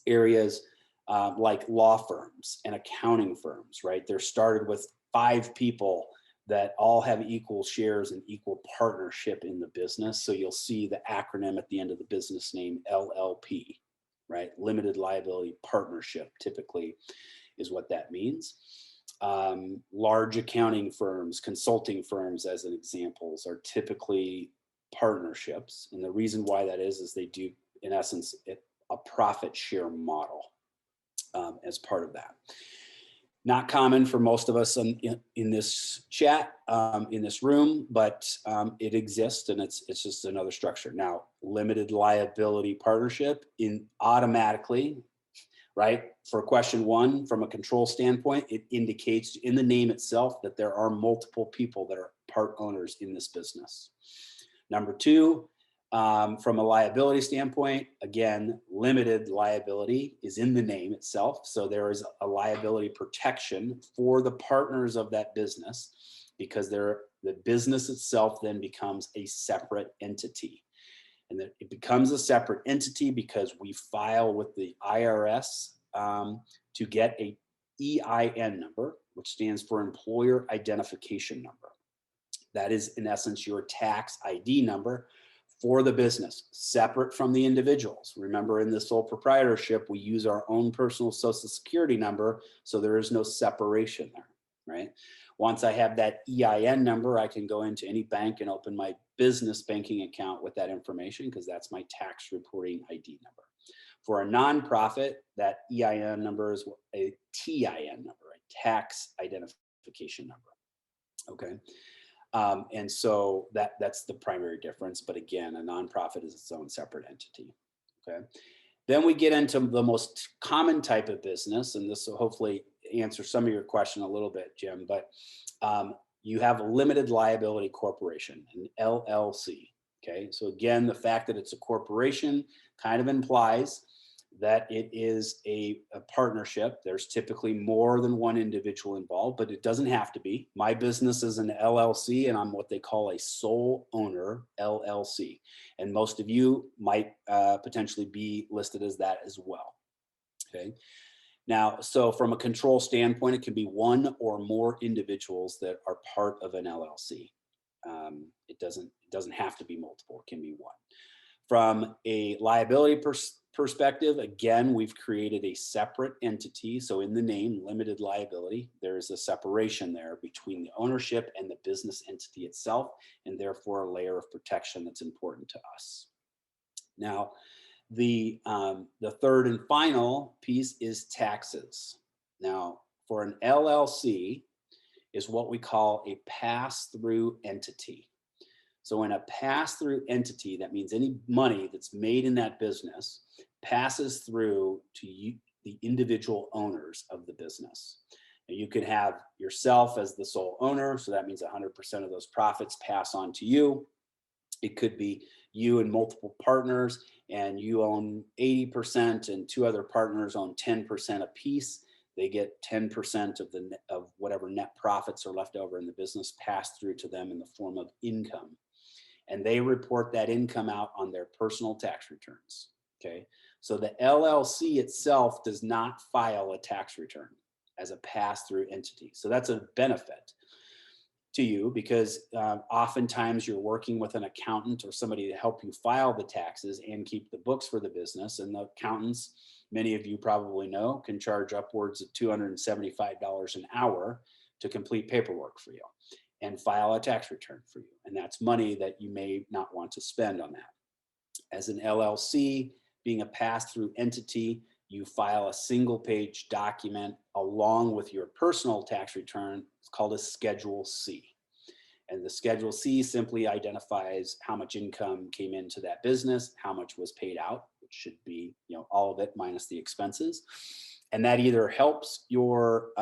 areas like law firms and accounting firms, right? They're started with 5 people that all have equal shares and equal partnership in the business. So you'll see the acronym at the end of the business name, LLP, right? Limited Liability Partnership typically is what that means. Large accounting firms, consulting firms, as an examples, are typically partnerships. And the reason why that is they do, in essence, a profit share model. As part of that. Not common for most of us in this chat, in this room, but it exists and it's just another structure. Now, limited liability partnership automatically, right? For question 1, from a control standpoint, it indicates in the name itself that there are multiple people that are part owners in this business. Number 2, from a liability standpoint, again, limited liability is in the name itself. So there is a liability protection for the partners of that business because the business itself then becomes a separate entity. And it becomes a separate entity because we file with the IRS to get a EIN number, which stands for Employer Identification Number. That is, in essence, your tax ID number for the business, separate from the individuals. Remember, in the sole proprietorship, we use our own personal Social Security number, so there is no separation there, right? Once I have that EIN number, I can go into any bank and open my business banking account with that information, because that's my tax reporting ID number. For a nonprofit, that EIN number is a TIN number, a tax identification number. Okay. And so that's the primary difference. But again, a nonprofit is its own separate entity. Okay. Then we get into the most common type of business, and this will hopefully answer some of your question a little bit, Jim, but you have a limited liability corporation, an LLC. Okay. So again, the fact that it's a corporation kind of implies that it is a partnership. There's typically more than one individual involved, but it doesn't have to be. My business is an LLC, and I'm what they call a sole owner LLC. And most of you might potentially be listed as that as well. Okay. Now, so from a control standpoint, it can be one or more individuals that are part of an LLC. It doesn't have to be multiple. It can be one. From a liability perspective, again, we've created a separate entity. So in the name, limited liability, there is a separation there between the ownership and the business entity itself, and therefore a layer of protection that's important to us. Now, the third and final piece is taxes. Now, for an LLC is what we call a pass-through entity. So in a pass-through entity, that means any money that's made in that business passes through to you, the individual owners of the business. And you could have yourself as the sole owner, so that means 100% of those profits pass on to you. It could be you and multiple partners, and you own 80% and two other partners own 10% apiece. They get 10% of whatever net profits are left over in the business passed through to them in the form of income. And they report that income out on their personal tax returns. Okay. So the LLC itself does not file a tax return as a pass-through entity. So that's a benefit to you, because oftentimes you're working with an accountant or somebody to help you file the taxes and keep the books for the business. And the accountants, many of you probably know, can charge upwards of $275 an hour to complete paperwork for you and file a tax return for you. And that's money that you may not want to spend on that. As an LLC, being a pass-through entity, you file a single-page document along with your personal tax return. It's called a Schedule C. And the Schedule C simply identifies how much income came into that business, how much was paid out, which should be, all of it minus the expenses. And that either helps your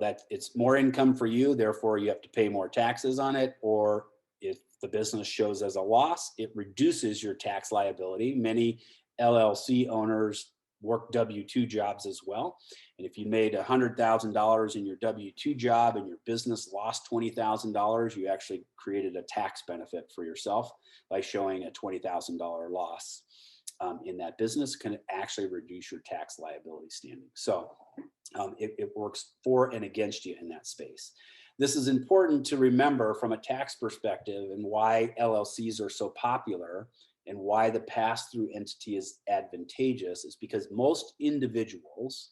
that it's more income for you, therefore you have to pay more taxes on it, or if the business shows as a loss, it reduces your tax liability. Many LLC owners work W-2 jobs as well. And if you made $100,000 in your W-2 job and your business lost $20,000, you actually created a tax benefit for yourself by showing a $20,000 loss in that business. Can actually reduce your tax liability standing. So it works for and against you in that space. This is important to remember from a tax perspective, and why LLCs are so popular and why the pass-through entity is advantageous is because most individuals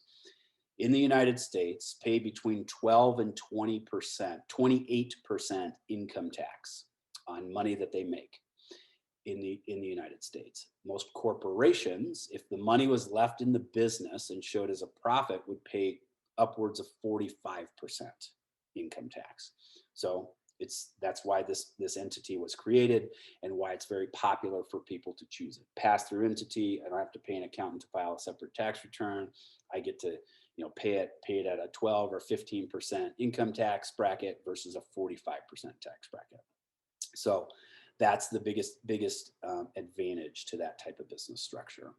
in the United States pay between 12 and 20%, 28% income tax on money that they make in the United States. Most corporations, if the money was left in the business and showed as a profit, would pay upwards of 45% income tax. So that's why this entity was created and why it's very popular for people to choose it. Pass-through entity, I don't have to pay an accountant to file a separate tax return. I get to pay it at a 12 or 15% income tax bracket versus a 45% tax bracket. So that's the biggest advantage to that type of business structure.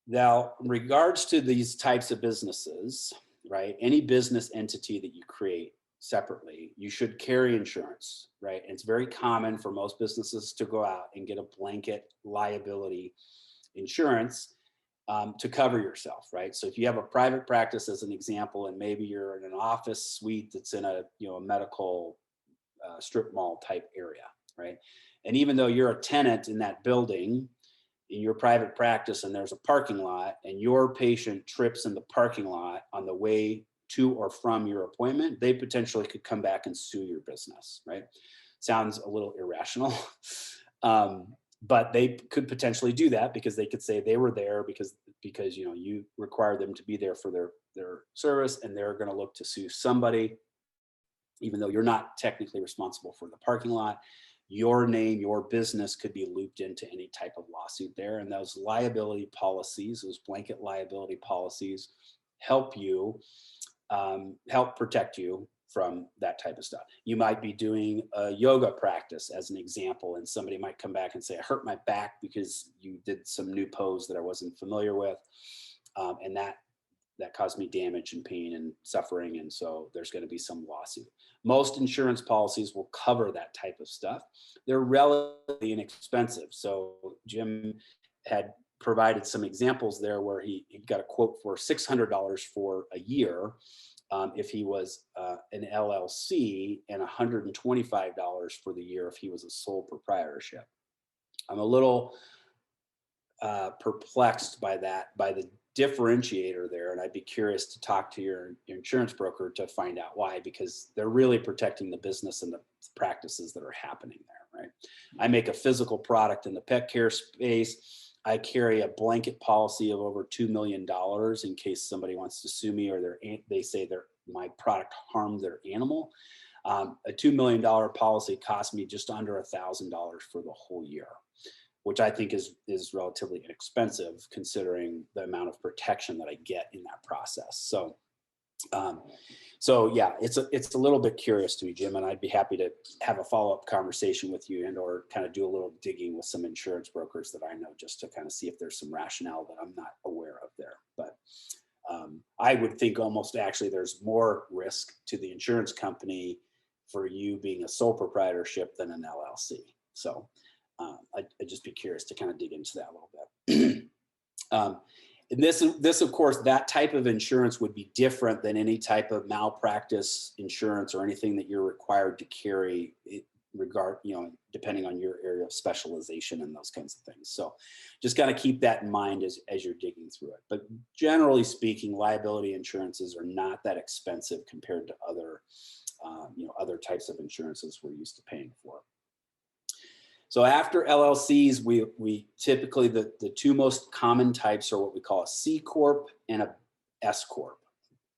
Now, in regards to these types of businesses, right? Any business entity that you create separately, you should carry insurance, right? And it's very common for most businesses to go out and get a blanket liability insurance to cover yourself, right? So if you have a private practice as an example, and maybe you're in an office suite that's in a medical strip mall type area, right? And even though you're a tenant in that building, in your private practice, and there's a parking lot, and your patient trips in the parking lot on the way to or from your appointment, they potentially could come back and sue your business, right? Sounds a little irrational. But they could potentially do that because they could say they were there because you require them to be there for their service, and they're going to look to sue somebody, even though you're not technically responsible for the parking lot. Your name, your business could be looped into any type of lawsuit there. And those liability policies, those blanket liability policies, help protect you from that type of stuff. You might be doing a yoga practice as an example, and somebody might come back and say, I hurt my back because you did some new pose that I wasn't familiar with. And that caused me damage and pain and suffering. And so there's going to be some lawsuit. Most insurance policies will cover that type of stuff. They're relatively inexpensive. So Jim had provided some examples there where he got a quote for $600 for a year if he was an LLC, and $125 for the year if he was a sole proprietorship. I'm a little perplexed by the differentiator there, and I'd be curious to talk to your insurance broker to find out why, because they're really protecting the business and the practices that are happening there, right? I make a physical product in the pet care space. I carry a blanket policy of over $2 million in case somebody wants to sue me or they say my product harmed their animal. A $2 million policy cost me just under $1,000 for the whole year, which I think is relatively inexpensive considering the amount of protection that I get in that process. So yeah, it's a little bit curious to me, Jim, and I'd be happy to have a follow-up conversation with you or kind of do a little digging with some insurance brokers that I know, just to kind of see if there's some rationale that I'm not aware of there. But I would think almost actually there's more risk to the insurance company for you being a sole proprietorship than an LLC. So I'd just be curious to kind of dig into that a little bit. And this, of course, that type of insurance would be different than any type of malpractice insurance or anything that you're required to carry, depending on your area of specialization and those kinds of things. So just got to keep that in mind as you're digging through it. But generally speaking, liability insurances are not that expensive compared to other types of insurances we're used to paying for. So after LLCs, we typically, the two most common types are what we call a C Corp and a S Corp.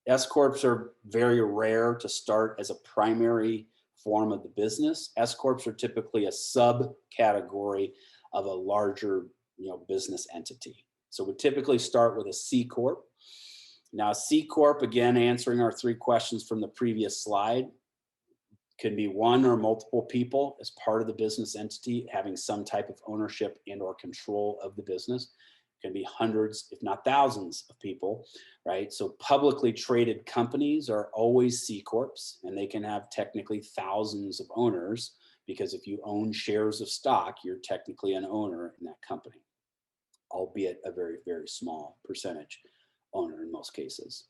S Corps are very rare to start as a primary form of the business. S Corps are typically a subcategory of a larger business entity. So we typically start with a C Corp. Now, a C Corp, again, answering our three questions from the previous slide, can be one or multiple people as part of the business entity having some type of ownership and or control of the business. It can be hundreds, if not thousands of people, right? So publicly traded companies are always C Corps, and they can have technically thousands of owners, because if you own shares of stock, you're technically an owner in that company, albeit a very, very small percentage owner in most cases.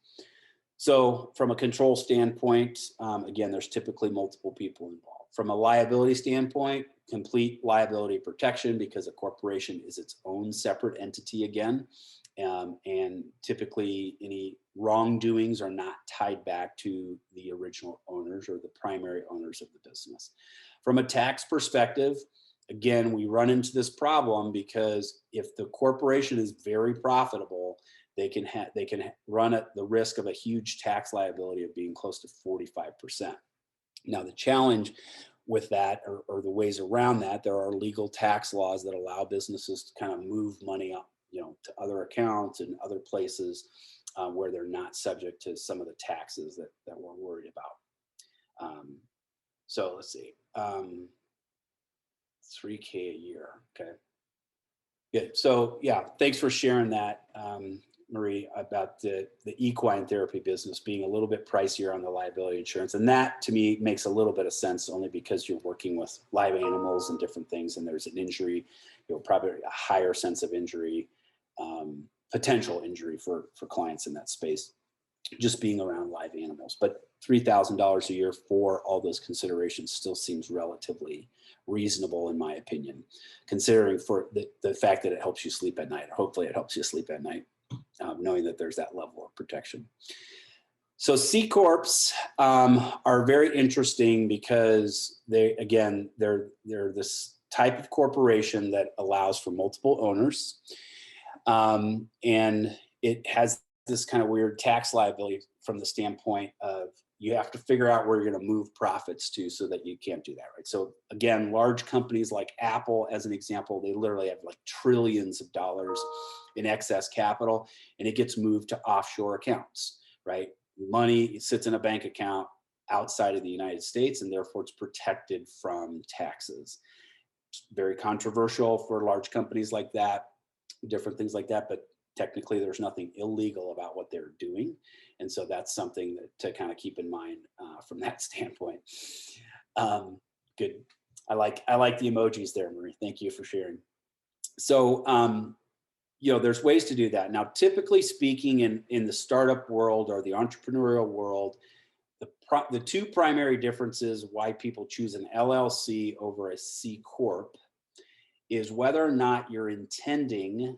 So from a control standpoint, again, there's typically multiple people involved. From a liability standpoint, complete liability protection, because a corporation is its own separate entity again. And typically any wrongdoings are not tied back to the original owners or the primary owners of the business. From a tax perspective, again, we run into this problem because if the corporation is very profitable, they can run at the risk of a huge tax liability of being close to 45%. Now, the challenge with that, or the ways around that, there are legal tax laws that allow businesses to kind of move money up, to other accounts and other places where they're not subject to some of the taxes that we're worried about. So let's see, $3K a year. Okay, good. So yeah, thanks for sharing that, Marie, about the equine therapy business being a little bit pricier on the liability insurance. And that to me makes a little bit of sense, only because you're working with live animals and different things, and there's an injury, probably a higher sense of injury, potential injury for clients in that space, just being around live animals. But $3,000 a year for all those considerations still seems relatively reasonable, in my opinion, considering for the fact that it helps you sleep at night. Hopefully it helps you sleep at night, knowing that there's that level of protection. So C Corps are very interesting because they're this type of corporation that allows for multiple owners. And it has this kind of weird tax liability from the standpoint of you have to figure out where you're going to move profits to so that you can't do that, right? So again, large companies like Apple, as an example, they literally have like trillions of dollars in excess capital, and it gets moved to offshore accounts, right? Money sits in a bank account outside of the United States, and therefore it's protected from taxes. It's very controversial for large companies like that, different things like that, but technically there's nothing illegal about what they're doing. And so that's something to kind of keep in mind from that standpoint. Good. I like the emojis there, Marie. Thank you for sharing. So, there's ways to do that. Now, typically speaking, in the startup world or the entrepreneurial world, the two primary differences why people choose an LLC over a C Corp is whether or not you're intending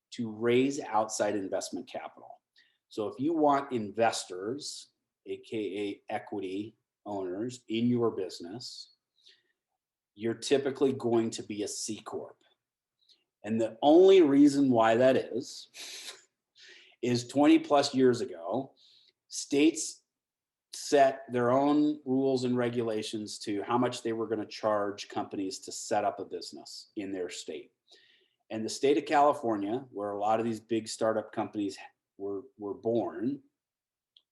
to raise outside investment capital. So if you want investors, AKA equity owners in your business, you're typically going to be a C Corp. And the only reason why that is 20 plus years ago, states set their own rules and regulations to how much they were going to charge companies to set up a business in their state. And the state of California, where a lot of these big startup companies were born,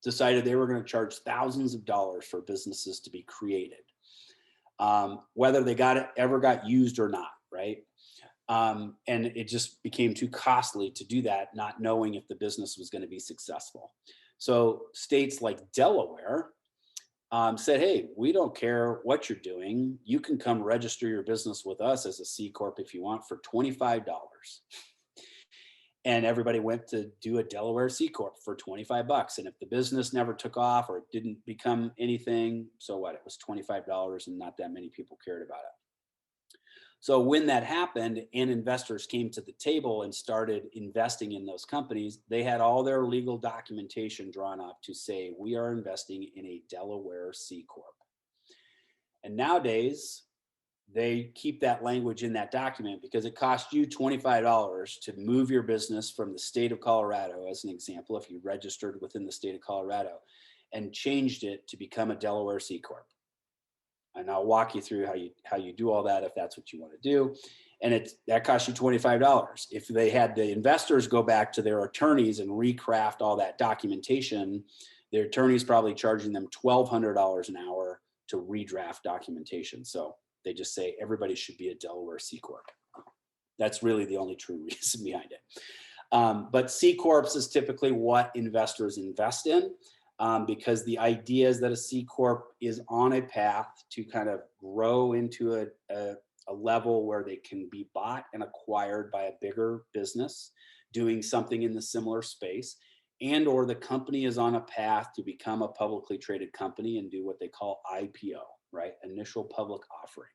decided they were going to charge thousands of dollars for businesses to be created, whether they ever got used or not, right? And it just became too costly to do that, not knowing if the business was going to be successful. So states like Delaware said, hey, we don't care what you're doing. You can come register your business with us as a C Corp if you want for $25. And everybody went to do a Delaware C Corp for $25. And if the business never took off or it didn't become anything, so what? It was $25 and not that many people cared about it. So when that happened and investors came to the table and started investing in those companies, they had all their legal documentation drawn up to say, we are investing in a Delaware C Corp. And nowadays, they keep that language in that document because it costs you $25 to move your business from the state of Colorado, as an example, if you registered within the state of Colorado and changed it to become a Delaware C Corp. And I'll walk you through how you do all that if that's what you want to do. And that costs you $25. If they had the investors go back to their attorneys and recraft all that documentation, their attorney's probably charging them $1,200 an hour to redraft documentation. So they just say everybody should be a Delaware C Corp. That's really the only true reason behind it. But C Corps is typically what investors invest in. Because the idea is that a C Corp is on a path to kind of grow into a level where they can be bought and acquired by a bigger business doing something in the similar space, and or the company is on a path to become a publicly traded company and do what they call IPO, right? Initial public offering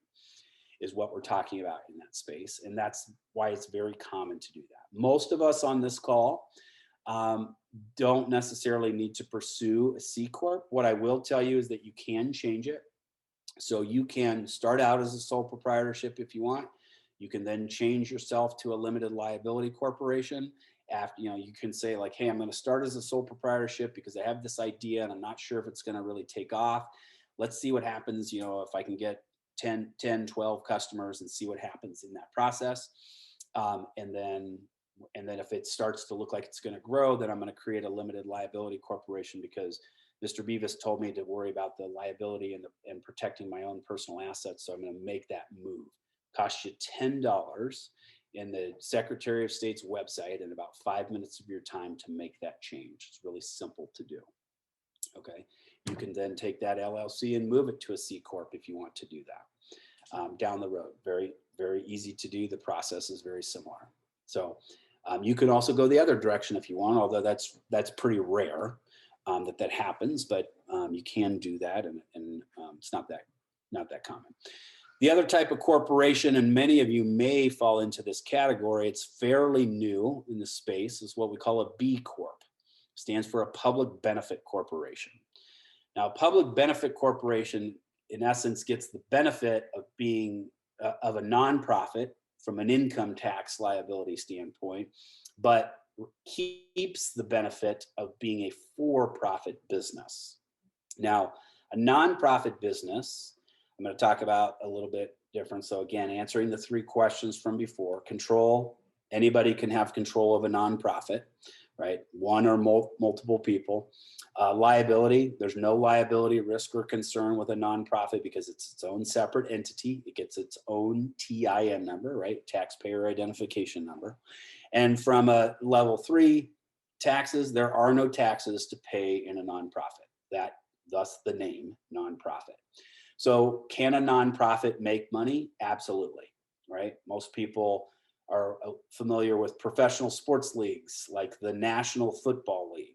is what we're talking about in that space. And that's why it's very common to do that. Most of us on this call don't necessarily need to pursue a C Corp. What I will tell you is that you can change it. So you can start out as a sole proprietorship if you want. You can then change yourself to a limited liability corporation. After, you can say like, hey, I'm going to start as a sole proprietorship because I have this idea and I'm not sure if it's going to really take off. Let's see what happens, if I can get 10, 12 customers and see what happens in that process. And then if it starts to look like it's going to grow, then I'm going to create a limited liability corporation because Mr. Beavis told me to worry about the liability and protecting my own personal assets. So I'm going to make that move. Cost you $10 in the Secretary of State's website and about 5 minutes of your time to make that change. It's really simple to do. Okay. You can then take that LLC and move it to a C Corp if you want to do that down the road. Very, very easy to do. The process is very similar. So you can also go the other direction if you want, although that's pretty rare that happens, but you can do that, and it's not that common. The other type of corporation, and many of you may fall into this category, it's fairly new in the space, is what we call a B Corp. stands for a public benefit corporation. Now, a public benefit corporation, in essence, gets the benefit of being of a nonprofit from an income tax liability standpoint, but keeps the benefit of being a for-profit business. Now, a nonprofit business, I'm going to talk about a little bit different. So again, answering the three questions from before: control. Anybody can have control of a nonprofit, right? One or multiple people. Liability, there's no liability, risk, or concern with a nonprofit because it's its own separate entity. It gets its own TIN number, right? Taxpayer identification number. And from a level 3, taxes, there are no taxes to pay in a nonprofit. Thus the name nonprofit. So can a nonprofit make money? Absolutely, right? Most people are familiar with professional sports leagues like the National Football League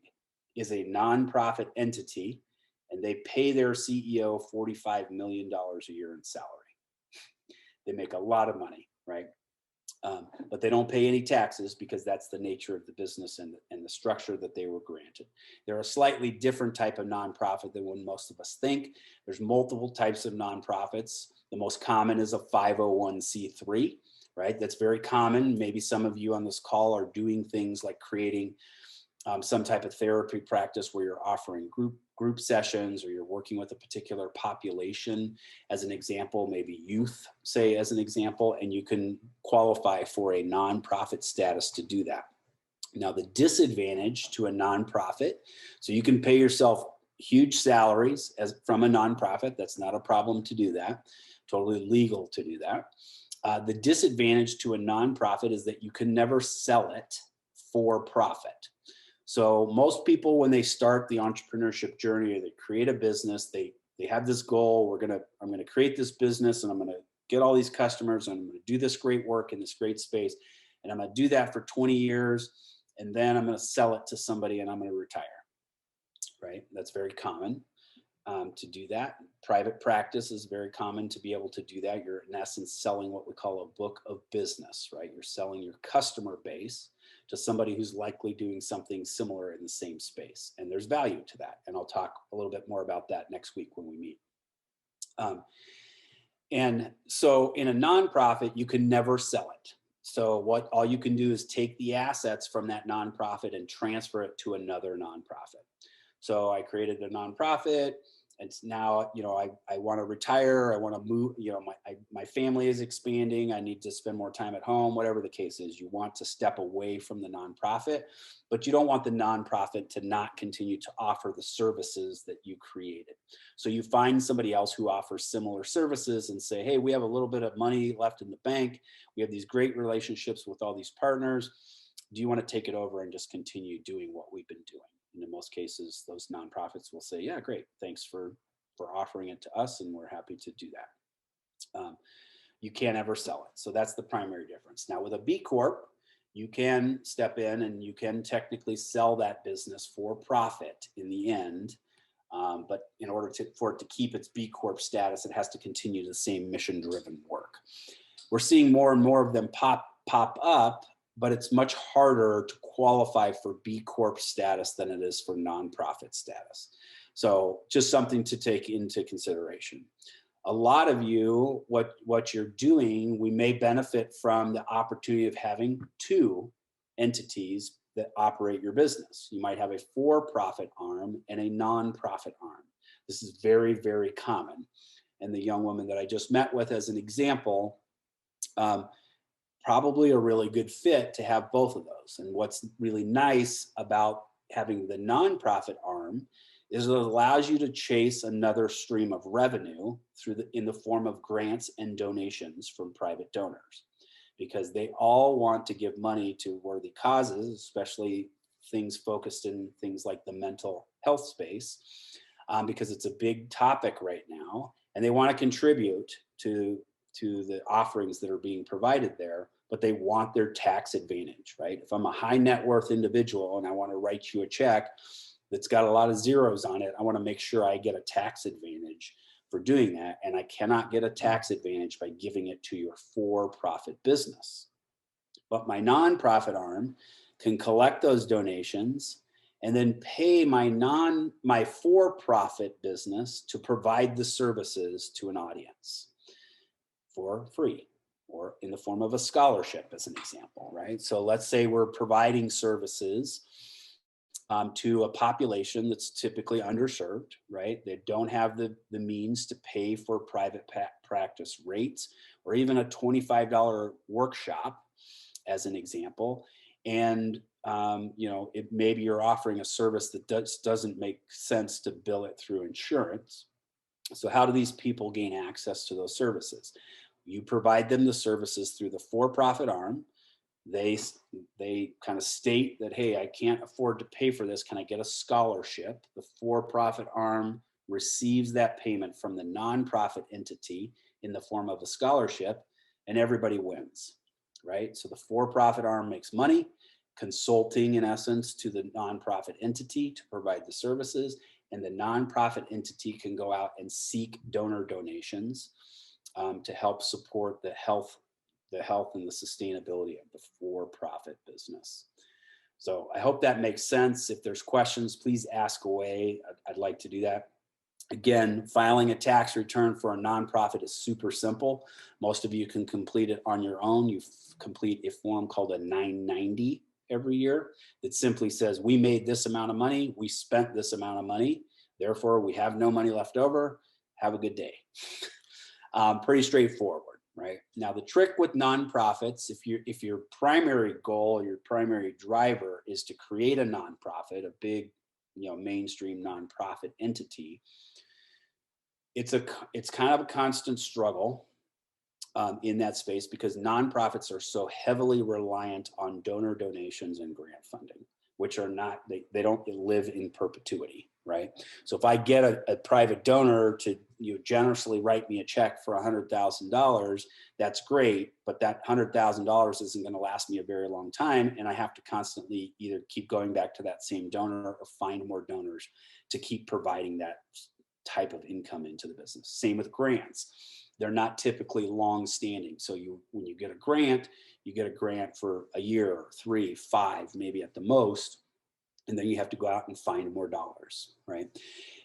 is a nonprofit entity, and they pay their CEO $45 million a year in salary. They make a lot of money, right? But they don't pay any taxes because that's the nature of the business and the structure that they were granted. They're a slightly different type of nonprofit than what most of us think. There's multiple types of nonprofits. The most common is a 501c3, right? That's very common. Maybe some of you on this call are doing things like creating some type of therapy practice where you're offering group sessions, or you're working with a particular population, as an example, maybe youth, say, as an example, and you can qualify for a nonprofit status to do that. Now, the disadvantage to a nonprofit, so you can pay yourself huge salaries from a nonprofit. That's not a problem to do that. Totally legal to do that. The disadvantage to a nonprofit is that you can never sell it for profit. So most people, when they start the entrepreneurship journey or they create a business, they have this goal. I'm gonna create this business, and I'm gonna get all these customers, and I'm gonna do this great work in this great space, and I'm gonna do that for 20 years, and then I'm gonna sell it to somebody, and I'm gonna retire. Right? That's very common to do that. Private practice is very common to be able to do that. You're in essence selling what we call a book of business, right? You're selling your customer base to somebody who's likely doing something similar in the same space. And there's value to that. And I'll talk a little bit more about that next week when we meet. And so in a nonprofit, you can never sell it. So all you can do is take the assets from that nonprofit and transfer it to another nonprofit. So I created a nonprofit. It's now, I want to retire. I want to move, my family is expanding. I need to spend more time at home, whatever the case is. You want to step away from the nonprofit, but you don't want the nonprofit to not continue to offer the services that you created. So you find somebody else who offers similar services and say, hey, we have a little bit of money left in the bank. We have these great relationships with all these partners. Do you want to take it over and just continue doing what we've been doing? And in most cases, those nonprofits will say, yeah, great. Thanks for offering it to us, and we're happy to do that. You can't ever sell it. So that's the primary difference. Now with a B Corp, you can step in and you can technically sell that business for profit in the end. But in order for it to keep its B Corp status, it has to continue the same mission-driven work. We're seeing more and more of them pop up, but it's much harder to qualify for B Corp status than it is for nonprofit status. So just something to take into consideration. A lot of you, what you're doing, we may benefit from the opportunity of having two entities that operate your business. You might have a for-profit arm and a nonprofit arm. This is very, very common. And the young woman that I just met with as an example, probably a really good fit to have both of those. And what's really nice about having the nonprofit arm is it allows you to chase another stream of revenue in the form of grants and donations from private donors, because they all want to give money to worthy causes, especially things focused in things like the mental health space, because it's a big topic right now, and they want to contribute to the offerings that are being provided there, but they want their tax advantage, right? If I'm a high net worth individual and I want to write you a check that's got a lot of zeros on it, I want to make sure I get a tax advantage for doing that. And I cannot get a tax advantage by giving it to your for-profit business. But my nonprofit arm can collect those donations and then pay my for-profit business to provide the services to an audience for free, or in the form of a scholarship, as an example, right? So let's say we're providing services to a population that's typically underserved, right? They don't have the means to pay for private practice rates, or even a $25 workshop, as an example. And maybe you're offering a service that doesn't make sense to bill it through insurance. So how do these people gain access to those services? You provide them the services through the for-profit arm. They kind of state that, hey, I can't afford to pay for this. Can I get a scholarship? The for-profit arm receives that payment from the nonprofit entity in the form of a scholarship, and everybody wins, right? So the for-profit arm makes money, consulting in essence to the nonprofit entity to provide the services, and the nonprofit entity can go out and seek donor donations to help support the health and the sustainability of the for-profit business. So I hope that makes sense. If there's questions, please ask away. I'd like to do that. Again, filing a tax return for a nonprofit is super simple. Most of you can complete it on your own. You complete a form called a 990 every year that simply says, we made this amount of money, we spent this amount of money, therefore we have no money left over. Have a good day. Pretty straightforward, right? Now, the trick with nonprofits, if your primary goal or your primary driver is to create a nonprofit, a big, mainstream nonprofit entity, it's kind of a constant struggle in that space, because nonprofits are so heavily reliant on donor donations and grant funding, which are not, they don't live in perpetuity, right? So if I get a private donor to generously write me a check for $100,000, that's great, but that $100,000 isn't going to last me a very long time, and I have to constantly either keep going back to that same donor or find more donors to keep providing that type of income into the business. Same with grants. They're not typically long-standing. So when you get a grant, you get a grant for a year, or 3, 5, maybe at the most, and then you have to go out and find more dollars, right?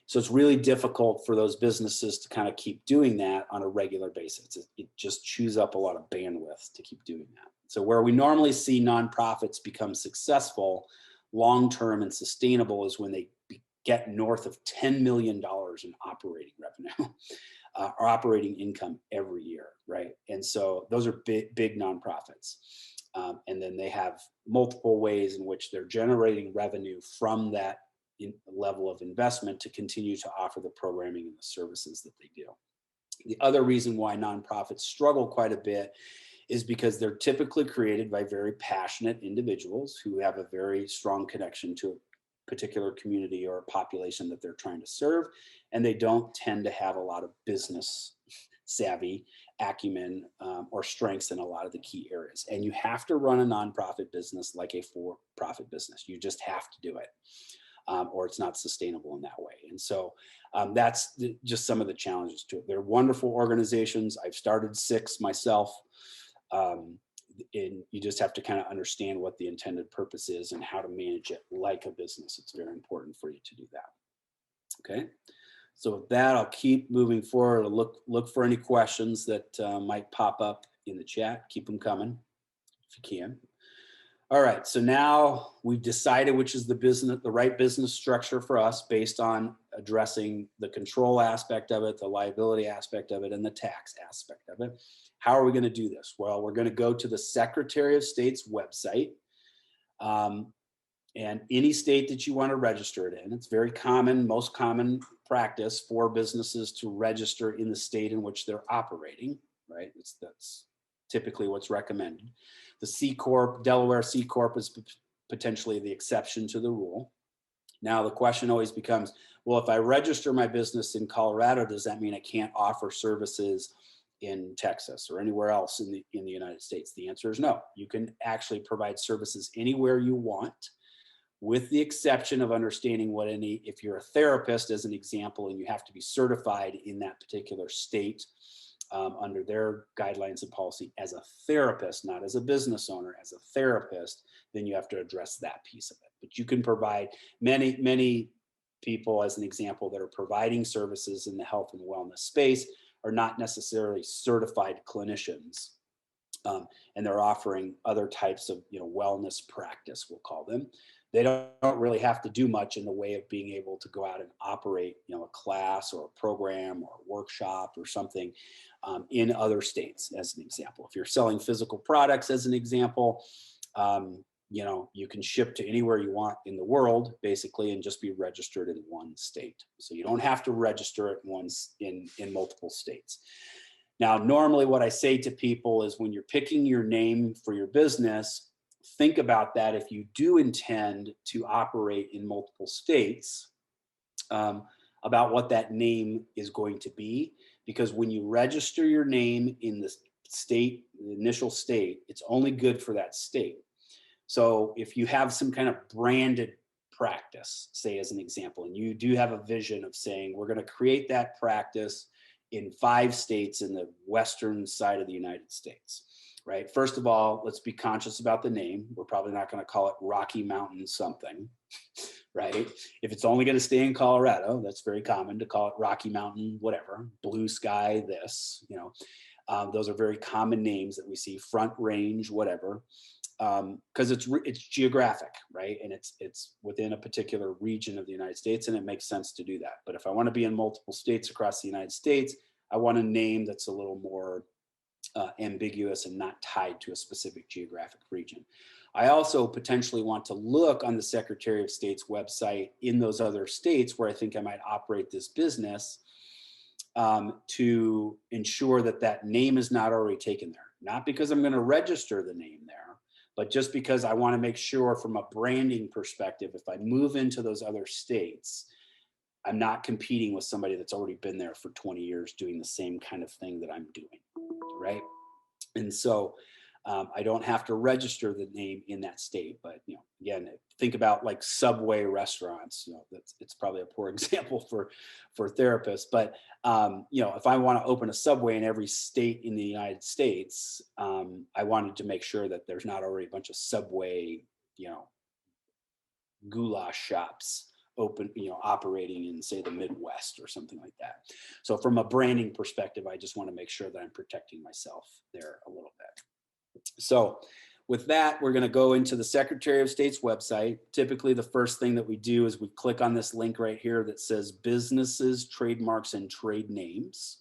So it's really difficult for those businesses to kind of keep doing that on a regular basis. It just chews up a lot of bandwidth to keep doing that. So where we normally see nonprofits become successful, long-term and sustainable, is when they get north of $10 million in operating revenue. Or operating income every year, right? And so those are big nonprofits. And then they have multiple ways in which they're generating revenue from that level of investment to continue to offer the programming and the services that they do. The other reason why nonprofits struggle quite a bit is because they're typically created by very passionate individuals who have a very strong connection to particular community or a population that they're trying to serve, and they don't tend to have a lot of business savvy, acumen, or strengths in a lot of the key areas. And you have to run a nonprofit business like a for-profit business. You just have to do it, or it's not sustainable in that way. And so that's just some of the challenges to it. They're wonderful organizations. I've started 6 myself. And you just have to kind of understand what the intended purpose is and how to manage it like a business. It's very important for you to do that. Okay. So with that, I'll keep moving forward. I'll look for any questions that might pop up in the chat. Keep them coming if you can. All right. So now we've decided which is the right business structure for us based on addressing the control aspect of it, the liability aspect of it, and the tax aspect of it. How are we going to do this? Well, we're going to go to the Secretary of State's website, and any state that you want to register it in. It's very common, most common practice for businesses to register in the state in which they're operating, right? That's typically what's recommended. The C Corp, Delaware C Corp, is potentially the exception to the rule. Now the question always becomes, well, if I register my business in Colorado, does that mean I can't offer services in Texas or anywhere else in the United States? The answer is no. You can actually provide services anywhere you want, with the exception of understanding if you're a therapist, as an example, and you have to be certified in that particular state under their guidelines and policy as a therapist, not as a business owner, as a therapist, then you have to address that piece of it. But you can provide many people, as an example, that are providing services in the health and wellness space are not necessarily certified clinicians. And they're offering other types of, wellness practice, we'll call them. They don't really have to do much in the way of being able to go out and operate, a class or a program or a workshop or something in other states, as an example. If you're selling physical products, as an example, you can ship to anywhere you want in the world, basically, and just be registered in one state. So you don't have to register it once in multiple states. Now, normally what I say to people is when you're picking your name for your business, think about that if you do intend to operate in multiple states, about what that name is going to be. Because when you register your name in the state, the initial state, it's only good for that state. So if you have some kind of branded practice, say as an example, and you do have a vision of saying, we're going to create that practice in 5 states in the western side of the United States, right? First of all, let's be conscious about the name. We're probably not going to call it Rocky Mountain something, right? If it's only going to stay in Colorado, that's very common to call it Rocky Mountain, whatever, Blue Sky, this, those are very common names that we see, Front Range, whatever, because it's geographic, right? And it's within a particular region of the United States, and it makes sense to do that. But if I want to be in multiple states across the United States, I want a name that's a little more ambiguous and not tied to a specific geographic region. I also potentially want to look on the Secretary of State's website in those other states where I think I might operate this business, to ensure that that name is not already taken there. Not because I'm going to register the name there, but just because I want to make sure from a branding perspective, if I move into those other states, I'm not competing with somebody that's already been there for 20 years doing the same kind of thing that I'm doing, right? And so I don't have to register the name in that state. But, again, think about like Subway restaurants. It's probably a poor example for therapists. But, if I want to open a Subway in every state in the United States, I wanted to make sure that there's not already a bunch of Subway, goulash shops open, operating in, say, the Midwest or something like that. So from a branding perspective, I just want to make sure that I'm protecting myself there a little bit. So with that, we're going to go into the Secretary of State's website. Typically, the first thing that we do is we click on this link right here that says businesses, trademarks, and trade names.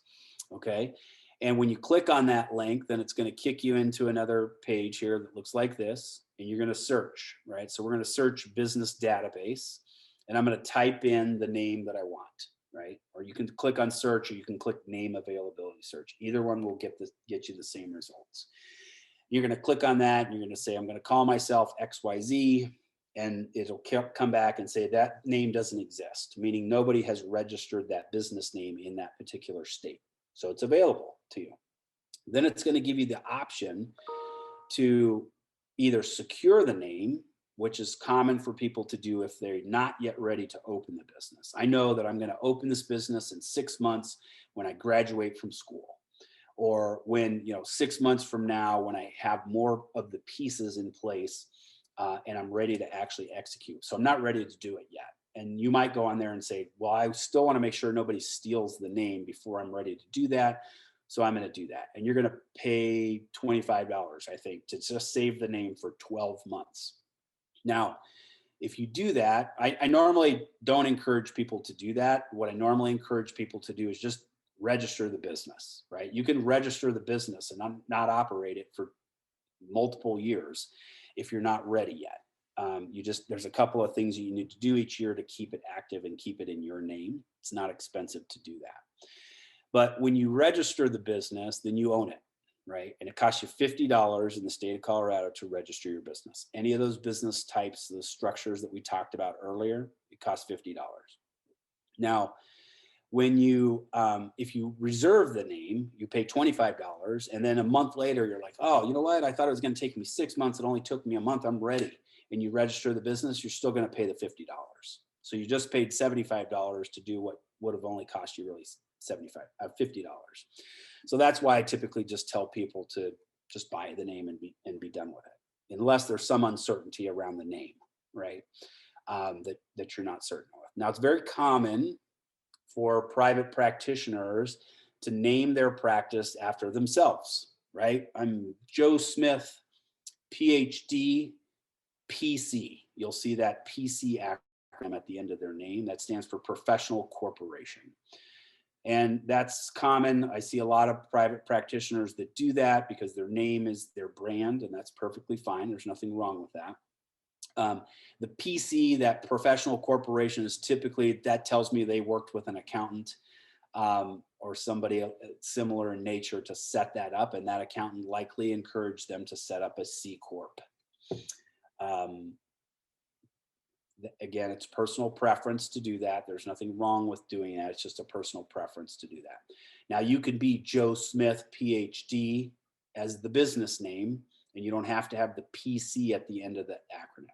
Okay. And when you click on that link, then it's going to kick you into another page here that looks like this, and you're going to search, right? So we're going to search business database, and I'm going to type in the name that I want, right? Or you can click on search, or you can click name availability search. Either one will get you the same results. You're going to click on that, and you're going to say, I'm going to call myself XYZ, and it'll come back and say that name doesn't exist, meaning nobody has registered that business name in that particular state. So it's available to you. Then it's going to give you the option to either secure the name, which is common for people to do if they're not yet ready to open the business. I know that I'm going to open this business in 6 months when I graduate from school, or when, 6 months from now, when I have more of the pieces in place and I'm ready to actually execute. So I'm not ready to do it yet. And you might go on there and say, well, I still want to make sure nobody steals the name before I'm ready to do that. So I'm going to do that. And you're going to pay $25, I think, to just save the name for 12 months. Now, if you do that, I normally don't encourage people to do that. What I normally encourage people to do is just register the business, right? You can register the business and not operate it for multiple years if you're not ready yet. There's a couple of things you need to do each year to keep it active and keep it in your name. It's not expensive to do that. But when you register the business, then you own it, right? And it costs you $50 in the state of Colorado to register your business. Any of those business types, the structures that we talked about earlier, it costs $50. Now, when if you reserve the name, you pay $25, and then a month later, you're like, oh, you know what? I thought it was going to take me 6 months. It only took me a month. I'm ready. And you register the business, you're still going to pay the $50. So you just paid $75 to do what would have only cost you really $50. So that's why I typically just tell people to just buy the name and be done with it, unless there's some uncertainty around the name, right? that you're not certain with. Now, it's very common for private practitioners to name their practice after themselves, right? I'm Joe Smith, PhD, PC. You'll see that PC acronym at the end of their name. That stands for Professional Corporation. And that's common. I see a lot of private practitioners that do that because their name is their brand, and that's perfectly fine. There's nothing wrong with that. The PC, that professional corporation, is typically, that tells me they worked with an accountant or somebody similar in nature to set that up, and that accountant likely encouraged them to set up a C Corp. Again, it's personal preference to do that. There's nothing wrong with doing that. It's just a personal preference to do that. Now, you could be Joe Smith, PhD, as the business name, and you don't have to have the PC at the end of the acronym.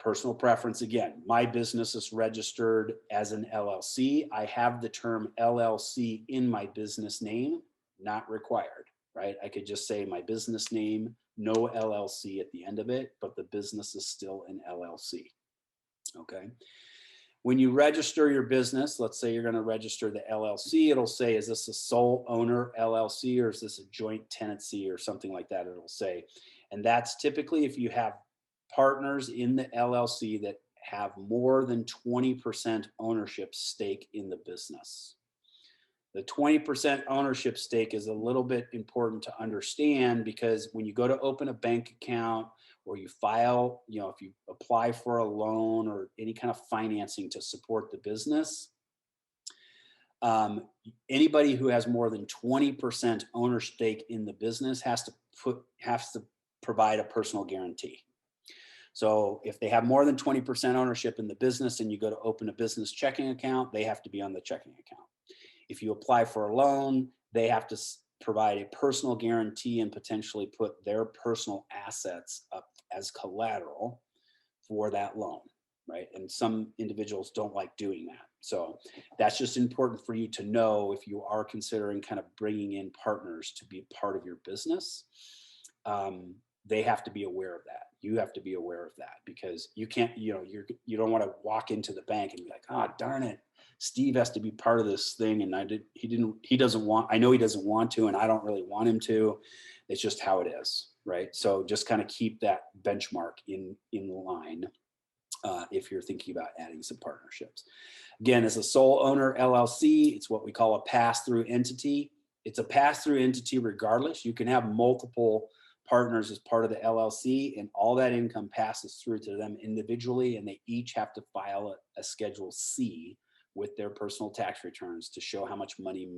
Personal preference, again, my business is registered as an LLC. I have the term LLC in my business name, not required, right? I could just say my business name, no LLC at the end of it, but the business is still an LLC, okay? When you register your business, let's say you're going to register the LLC, it'll say, is this a sole owner LLC or is this a joint tenancy or something like that, it'll say. And that's typically if you have partners in the LLC that have more than 20% ownership stake in the business. The 20% ownership stake is a little bit important to understand because when you go to open a bank account or you file, if you apply for a loan or any kind of financing to support the business, anybody who has more than 20% owner stake in the business has to provide a personal guarantee. So if they have more than 20% ownership in the business and you go to open a business checking account, they have to be on the checking account. If you apply for a loan, they have to provide a personal guarantee and potentially put their personal assets up as collateral for that loan, right? And some individuals don't like doing that. So that's just important for you to know if you are considering kind of bringing in partners to be part of your business. They have to be aware of that. You have to be aware of that because you can't, you don't want to walk into the bank and be like, oh, darn it, Steve has to be part of this thing. And I know he doesn't want to, and I don't really want him to. It's just how it is, right? So just kind of keep that benchmark in line if you're thinking about adding some partnerships. Again, as a sole owner LLC, it's what we call a pass-through entity. It's a pass-through entity regardless. You can have multiple partners as part of the LLC, and all that income passes through to them individually, and they each have to file a Schedule C with their personal tax returns to show how much money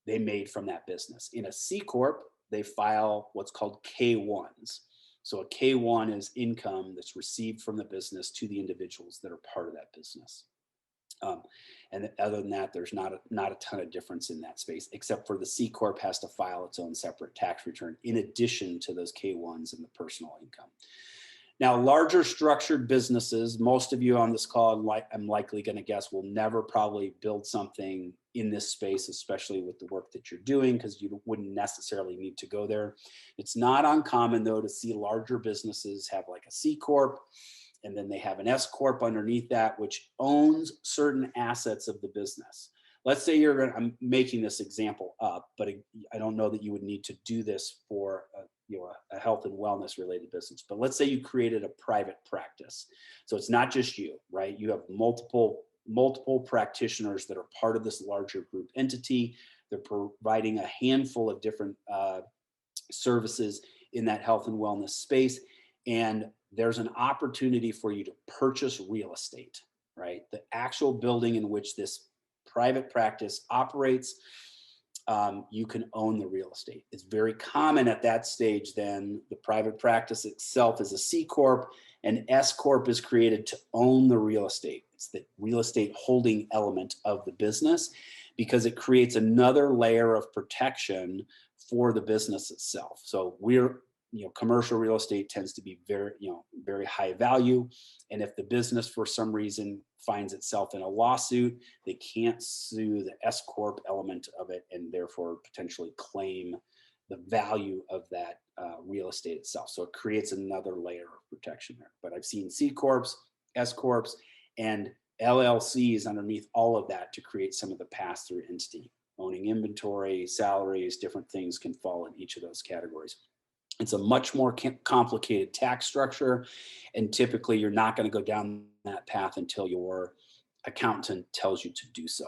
they made from that business. In a C Corp, they file what's called K1s. So a K1 is income that's received from the business to the individuals that are part of that business. And other than that, there's not a ton of difference in that space, except for the C Corp has to file its own separate tax return in addition to those K1s and the personal income. Now, larger structured businesses, most of you on this call, I'm likely going to guess, will never probably build something in this space, especially with the work that you're doing, because you wouldn't necessarily need to go there. It's not uncommon, though, to see larger businesses have like a C Corp, and then they have an S Corp underneath that, which owns certain assets of the business. Let's say I'm making this example up, but I don't know that you would need to do this for a health and wellness related business. But let's say you created a private practice. So it's not just you, right? You have multiple practitioners that are part of this larger group entity. They're providing a handful of different services in that health and wellness space. And there's an opportunity for you to purchase real estate, right? The actual building in which this private practice operates, you can own the real estate. It's very common at that stage then the private practice itself is a C Corp, and S Corp is created to own the real estate. It's the real estate holding element of the business because it creates another layer of protection for the business itself. So commercial real estate tends to be very high value. And if the business for some reason finds itself in a lawsuit, they can't sue the S Corp element of it and therefore potentially claim the value of that real estate itself. So it creates another layer of protection there. But I've seen C Corps, S Corps, and LLCs underneath all of that to create some of the pass-through entity. Owning inventory, salaries, different things can fall in each of those categories. It's a much more complicated tax structure, and typically you're not going to go down that path until your accountant tells you to do so.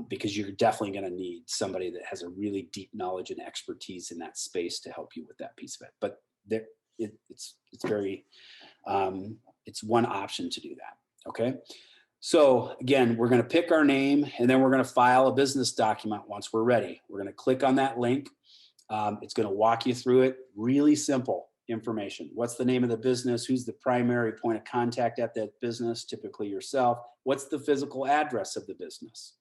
Because you're definitely going to need somebody that has a really deep knowledge and expertise in that space to help you with that piece of it. But it's one option to do that. Okay. So again, we're going to pick our name, and then we're going to file a business document once we're ready. We're going to click on that link. It's going to walk you through it. Really simple information. What's the name of the business? Who's the primary point of contact at that business? Typically yourself. What's the physical address of the business?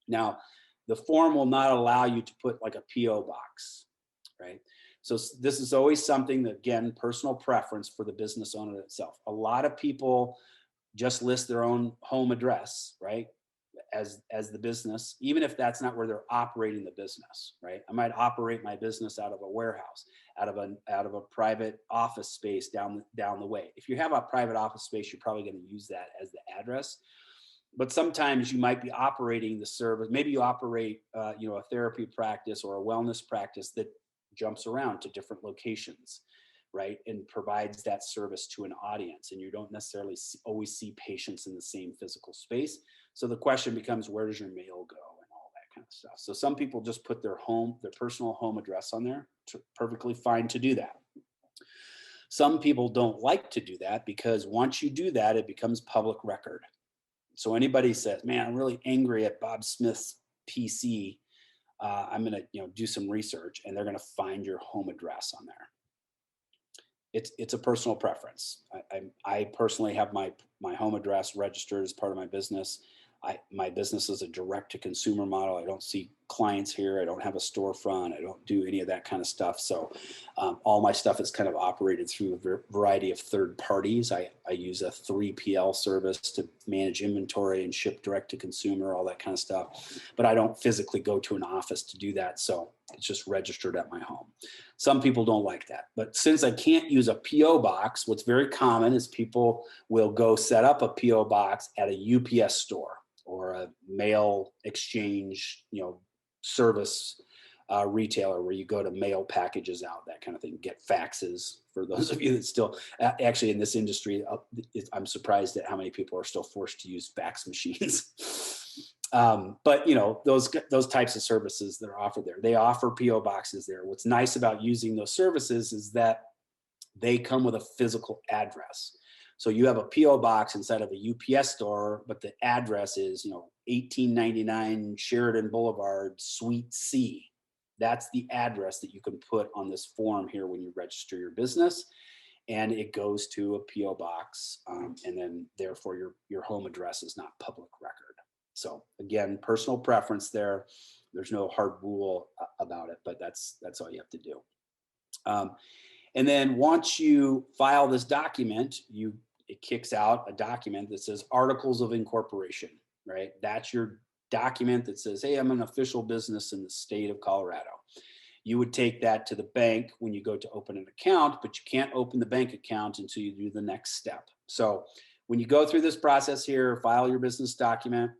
Now, the form will not allow you to put like a PO box, right? So this is always something that, again, personal preference for the business owner itself. A lot of people just list their own home address, right, as the business, even if that's not where they're operating the business, right? I might operate my business out of a warehouse, out of a private office space down the way. If you have a private office space, you're probably going to use that as the address. But sometimes you might be operating the service. Maybe you operate, a therapy practice or a wellness practice that jumps around to different locations, right? And provides that service to an audience. And you don't necessarily always see patients in the same physical space. So the question becomes, where does your mail go and all that kind of stuff? So some people just put their personal home address on there. Perfectly fine to do that. Some people don't like to do that because once you do that, it becomes public record. So anybody says, man, I'm really angry at Bob Smith's PC. I'm going to do some research, and they're going to find your home address on there. It's a personal preference. I personally have my home address registered as part of my business. My business is a direct to consumer model. I don't see clients here. I don't have a storefront. I don't do any of that kind of stuff. So all my stuff is kind of operated through a variety of third parties. I use a 3PL service to manage inventory and ship direct to consumer, all that kind of stuff. But I don't physically go to an office to do that. So it's just registered at my home. Some people don't like that. But since I can't use a PO box, what's very common is people will go set up a PO box at a UPS store or a mail exchange, service retailer where you go to mail packages out, that kind of thing, get faxes. For those of you that still, actually in this industry, I'm surprised at how many people are still forced to use fax machines. But those types of services that are offered there, they offer PO boxes there. What's nice about using those services is that they come with a physical address. So you have a PO box inside of a UPS store, but the address is 1899 Sheridan Boulevard, Suite C. That's the address that you can put on this form here when you register your business, and it goes to a PO box, and then therefore your home address is not public record. So again, personal preference there. There's no hard rule about it, but that's all you have to do. And then once you file this document, it kicks out a document that says Articles of Incorporation, right? That's your document that says, hey, I'm an official business in the state of Colorado. You would take that to the bank when you go to open an account, but you can't open the bank account until you do the next step. So when you go through this process here, file your business document,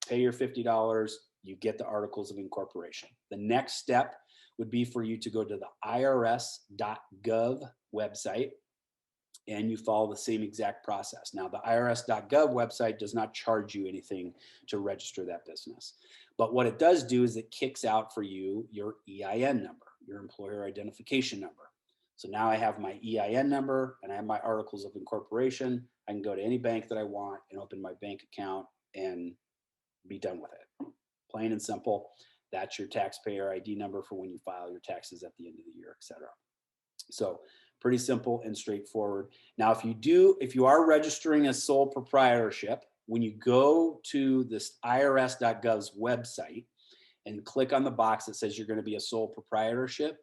pay your $50, you get the Articles of Incorporation. The next step would be for you to go to the irs.gov website, and you follow the same exact process. Now, the irs.gov website does not charge you anything to register that business. But what it does do is it kicks out for you your EIN number, your employer identification number. So now I have my EIN number and I have my Articles of Incorporation. I can go to any bank that I want and open my bank account and be done with it. Plain and simple. That's your taxpayer ID number for when you file your taxes at the end of the year, et cetera. So pretty simple and straightforward. Now, if you are registering as sole proprietorship, when you go to this irs.gov's website and click on the box that says you're going to be a sole proprietorship,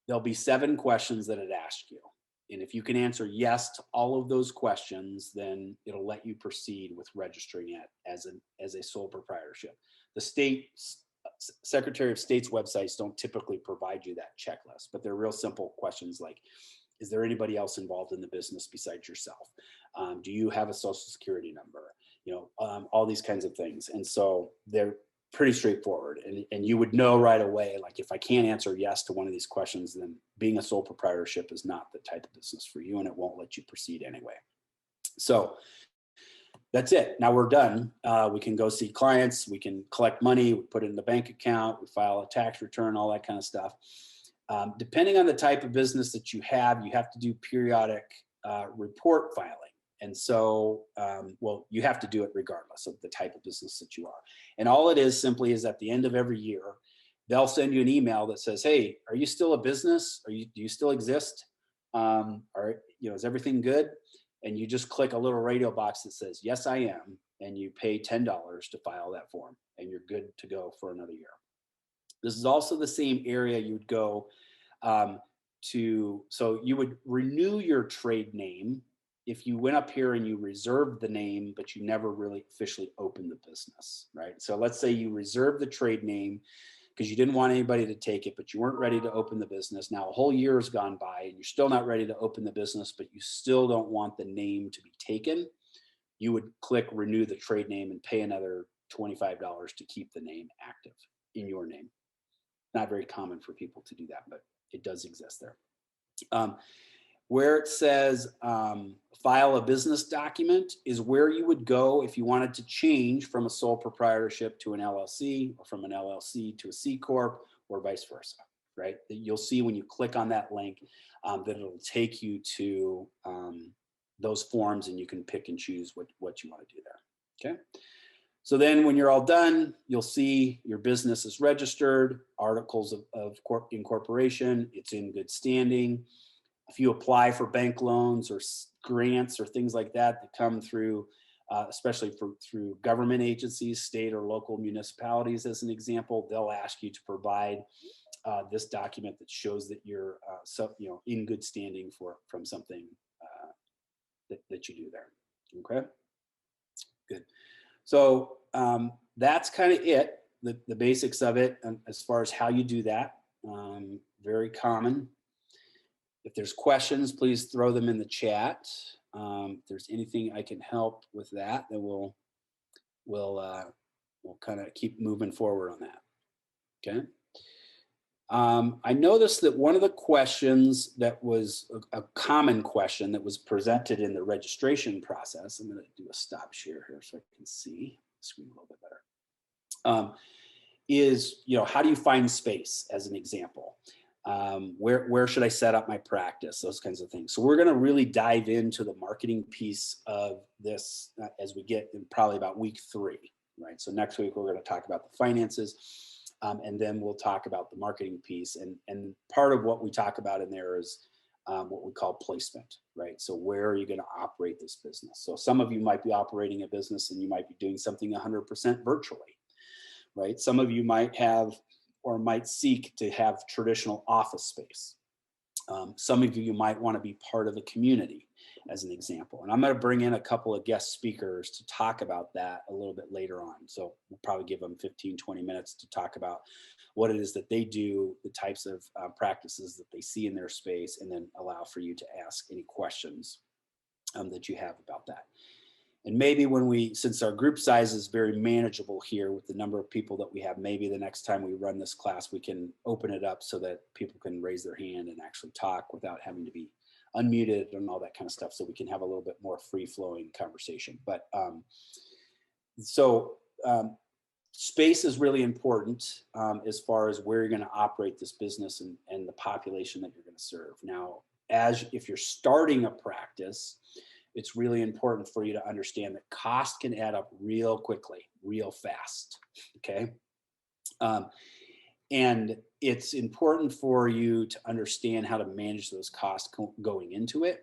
there'll be 7 questions that it asks you. And if you can answer yes to all of those questions, then it'll let you proceed with registering it as a sole proprietorship. The state Secretary of State's websites don't typically provide you that checklist, but they're real simple questions like, is there anybody else involved in the business besides yourself? Do you have a social security number? All these kinds of things. And so they're pretty straightforward. And you would know right away, like if I can't answer yes to one of these questions, then being a sole proprietorship is not the type of business for you, and it won't let you proceed anyway. So that's it. Now we're done. We can go see clients. We can collect money. We put it in the bank account. We file a tax return, all that kind of stuff. Depending on the type of business that you have to do periodic report filing. And so, well, you have to do it regardless of the type of business that you are. And all it is simply is at the end of every year, they'll send you an email that says, hey, are you still a business? Do you still exist? Is everything good? And you just click a little radio box that says, yes, I am. And you pay $10 to file that form, and you're good to go for another year. This is also the same area you would go so you would renew your trade name if you went up here and you reserved the name, but you never really officially opened the business, right? So let's say you reserved the trade name because you didn't want anybody to take it, but you weren't ready to open the business. Now a whole year has gone by and you're still not ready to open the business, but you still don't want the name to be taken. You would click renew the trade name and pay another $25 to keep the name active in your name. Not very common for people to do that, but it does exist there. Where it says file a business document is where you would go if you wanted to change from a sole proprietorship to an LLC, or from an LLC to a C Corp, or vice versa, right? You'll see when you click on that link that it'll take you to those forms, and you can pick and choose what you want to do there, okay? So then when you're all done, you'll see your business is registered, articles of incorporation, it's in good standing. If you apply for bank loans or grants or things like that come through, especially through government agencies, state or local municipalities, as an example, they'll ask you to provide this document that shows that you're in good standing from something that you do there. Okay, good. So that's kind of it, the basics of it, as far as how you do that. Very common. If there's questions, please throw them in the chat. If there's anything I can help with that, then we'll kind of keep moving forward on that. Okay. I noticed that one of the questions that was a common question that was presented in the registration process, I'm going to do a stop share here so I can see the screen a little bit better, is, how do you find space, as an example? Where should I set up my practice? Those kinds of things. So we're going to really dive into the marketing piece of this as we get in probably about week 3, right? So next week, we're going to talk about the finances. And then we'll talk about the marketing piece. And part of what we talk about in there is what we call placement, right? So where are you going to operate this business? So some of you might be operating a business and you might be doing something 100% virtually, right? Some of you might have or might seek to have traditional office space. Some of you might want to be part of a community, as an example. And I'm going to bring in a couple of guest speakers to talk about that a little bit later on. So we'll probably give them 15, 20 minutes to talk about what it is that they do, the types of practices that they see in their space, and then allow for you to ask any questions that you have about that. And maybe since our group size is very manageable here with the number of people that we have, maybe the next time we run this class, we can open it up so that people can raise their hand and actually talk without having to be unmuted and all that kind of stuff, so we can have a little bit more free-flowing conversation. But space is really important as far as where you're going to operate this business and the population that you're going to serve. Now, if you're starting a practice, it's really important for you to understand that cost can add up real quickly, real fast, okay? And it's important for you to understand how to manage those costs going into it.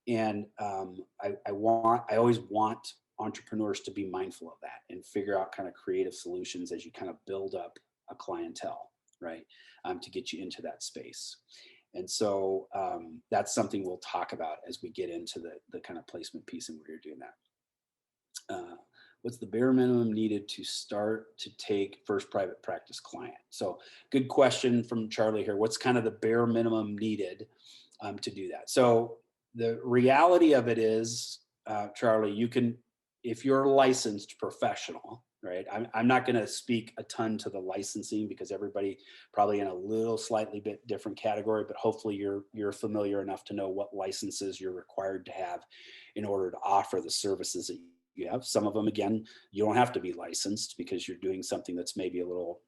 And I always want entrepreneurs to be mindful of that and figure out kind of creative solutions as you kind of build up a clientele, right? To get you into that space. And so that's something we'll talk about as we get into the kind of placement piece and where you're doing that. What's the bare minimum needed to start to take first private practice client? So good question from Charlie here. What's kind of the bare minimum needed to do that? So the reality of it is, Charlie, you can, if you're a licensed professional, right? I'm not going to speak a ton to the licensing because everybody probably in a little slightly bit different category, but hopefully you're familiar enough to know what licenses you're required to have in order to offer the services that you have. Some of them, again, you don't have to be licensed because you're doing something that's maybe a little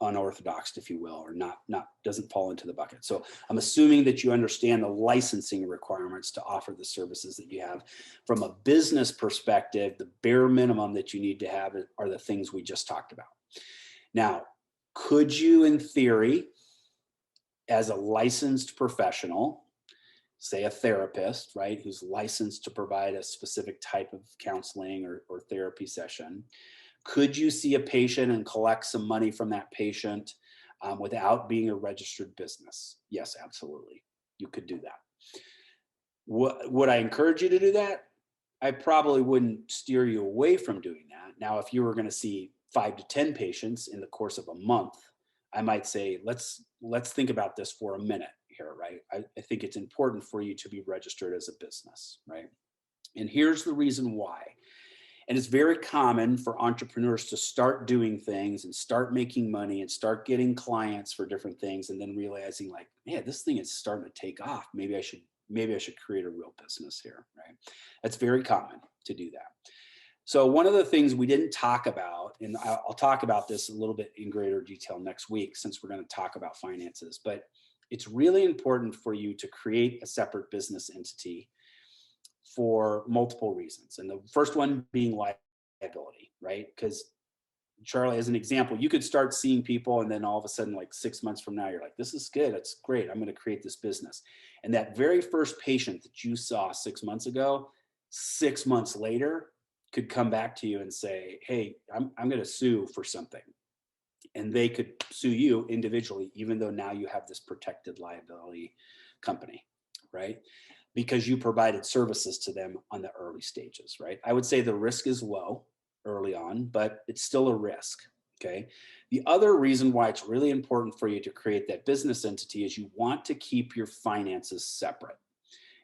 unorthodox, if you will, or not doesn't fall into the bucket. So I'm assuming that you understand the licensing requirements to offer the services that you have. From a business perspective, the bare minimum that you need to have are the things we just talked about. Now, could you, in theory, as a licensed professional, say a therapist, right, who's licensed to provide a specific type of counseling or therapy session, could you see a patient and collect some money from that patient without being a registered business? Yes, absolutely. You could do that. Would I encourage you to do that? I probably wouldn't steer you away from doing that. Now, if you were going to see 5 to 10 patients in the course of a month, I might say, let's think about this for a minute here, right? I think it's important for you to be registered as a business, right? And here's the reason why. And it's very common for entrepreneurs to start doing things and start making money and start getting clients for different things, and then realizing like, man, this thing is starting to take off. Maybe I should create a real business here, right? That's very common to do that. So one of the things we didn't talk about, and I'll talk about this a little bit in greater detail next week since we're going to talk about finances, but it's really important for you to create a separate business entity for multiple reasons. And the first one being liability, right? Because Charlie, as an example, you could start seeing people and then all of a sudden, like 6 months from now, you're like, this is good. It's great. I'm going to create this business. And that very first patient that you saw 6 months ago, 6 months later, could come back to you and say, hey, I'm going to sue for something. And they could sue you individually, even though now you have this protected liability company, right? Because you provided services to them on the early stages, right? I would say the risk is low early on, but it's still a risk, okay? The other reason why it's really important for you to create that business entity is you want to keep your finances separate.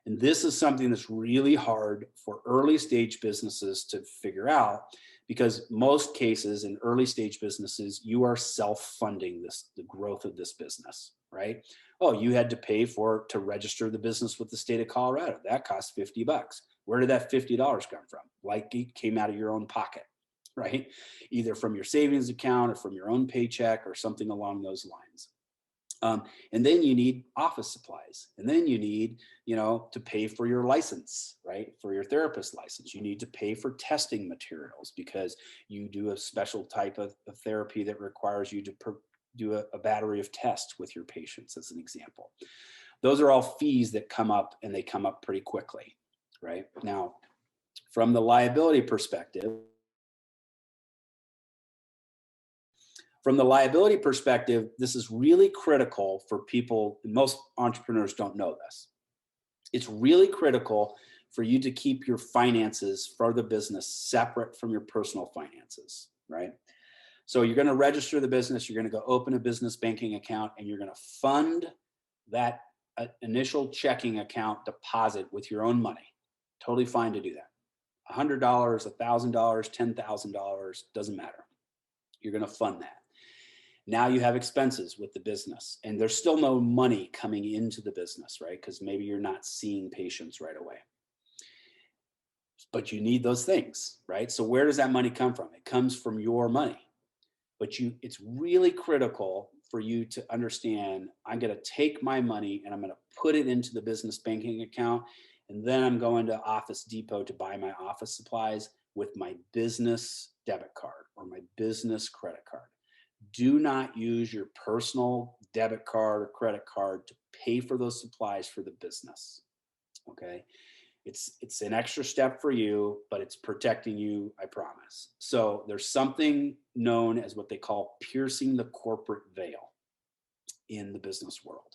And this is something that's really hard for early stage businesses to figure out, because most cases in early stage businesses, you are self-funding the growth of this business, right? Oh, you had to pay to register the business with the state of Colorado. That cost $50. Where did that $50 come from? Like it came out of your own pocket, right? Either from your savings account or from your own paycheck or something along those lines. And then you need office supplies. And then you need, to pay for your license, right? For your therapist license. You need to pay for testing materials because you do a special type of therapy that requires you to do a battery of tests with your patients, as an example. Those are all fees that come up, and they come up pretty quickly, right? Now, from the liability perspective, this is really critical for people. Most entrepreneurs don't know this. It's really critical for you to keep your finances for the business separate from your personal finances, right? So you're going to register the business, you're going to go open a business banking account, and you're going to fund that initial checking account deposit with your own money. Totally fine to do that. $100, $1,000, $10,000, doesn't matter. You're going to fund that. Now you have expenses with the business, and there's still no money coming into the business, right? Because maybe you're not seeing patients right away. But you need those things, right? So where does that money come from? It comes from your money. But it's really critical for you to understand, I'm going to take my money and I'm going to put it into the business banking account, and then I'm going to Office Depot to buy my office supplies with my business debit card or my business credit card. Do not use your personal debit card or credit card to pay for those supplies for the business, okay? It's an extra step for you, but it's protecting you, I promise. So there's something known as what they call piercing the corporate veil in the business world.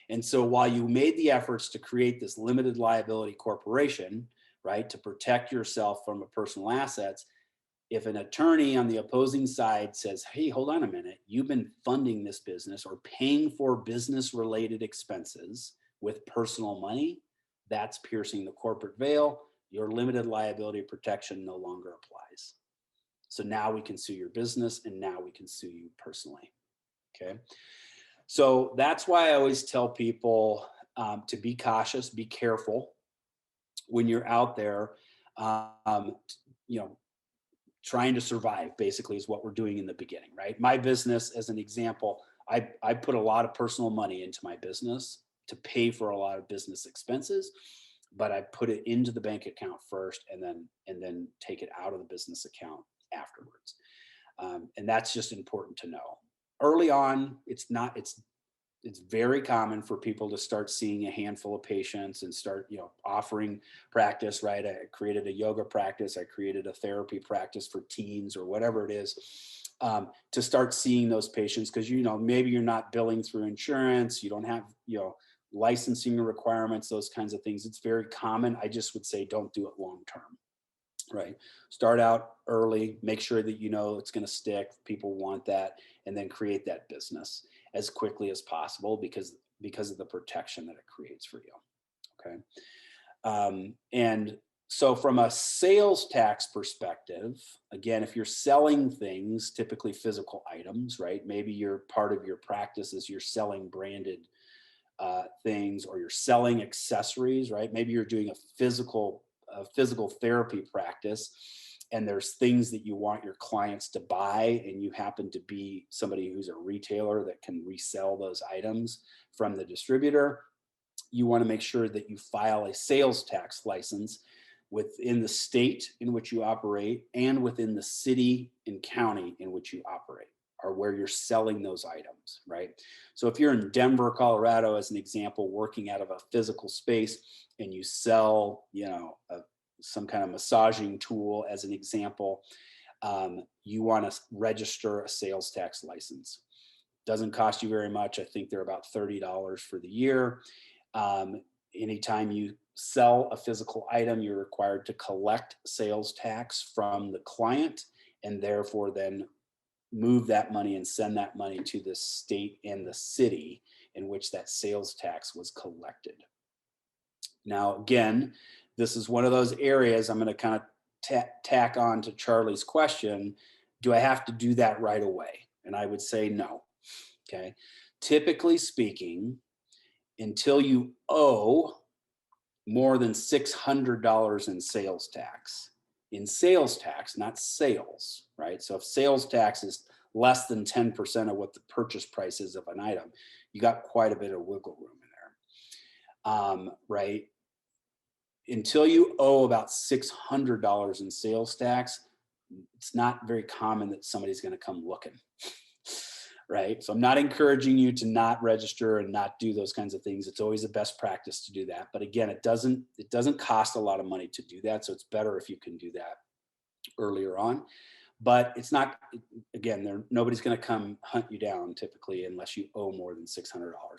And so while you made the efforts to create this limited liability corporation, right? To protect yourself from a personal assets. If an attorney on the opposing side says, hey, hold on a minute, you've been funding this business or paying for business related expenses with personal money, that's piercing the corporate veil. Your limited liability protection no longer applies. So now we can sue your business and now we can sue you personally. Okay. So that's why I always tell people to be cautious, be careful when you're out there, you know, trying to survive basically is what we're doing in the beginning, right? My business, as an example, I put a lot of personal money into my business to pay for a lot of business expenses, but I put it into the bank account first and then take it out of the business account afterwards. And that's just important to know. Early on, it's very common for people to start seeing a handful of patients and start, offering practice, right? I created a yoga practice. I created a therapy practice for teens or whatever it is, to start seeing those patients. Cause maybe you're not billing through insurance. You don't have, licensing requirements, those kinds of things. It's very common. I just would say, don't do it long-term, right? Start out early, make sure that it's going to stick. People want that, and then create that business as quickly as possible because of the protection that it creates for you. Okay. And so from a sales tax perspective, again, if you're selling things, typically physical items, right? Maybe part of your practice is you're selling branded things, or you're selling accessories, right? Maybe you're doing a physical therapy practice, and there's things that you want your clients to buy, and you happen to be somebody who's a retailer that can resell those items from the distributor. You want to make sure that you file a sales tax license within the state in which you operate and within the city and county in which you operate, or where you're selling those items, right? So if you're in Denver, Colorado, as an example, working out of a physical space, and you sell, some kind of massaging tool, as an example, you want to register a sales tax license. Doesn't cost you very much. I think they're about $30 for the year. Anytime you sell a physical item, you're required to collect sales tax from the client, and therefore then move that money and send that money to the state and the city in which that sales tax was collected. Now, again, this is one of those areas I'm going to kind of tack on to Charlie's question. Do I have to do that right away? And I would say no. Okay. Typically speaking, until you owe more than $600 in sales tax, not sales, right? So if sales tax is less than 10% of what the purchase price is of an item, you got quite a bit of wiggle room in there, right? Until you owe about $600 in sales tax, it's not very common that somebody's going to come looking, right? So I'm not encouraging you to not register and not do those kinds of things. It's always the best practice to do that. But again, it doesn't cost a lot of money to do that. So it's better if you can do that earlier on. But it's not, again, nobody's going to come hunt you down typically unless you owe more than $600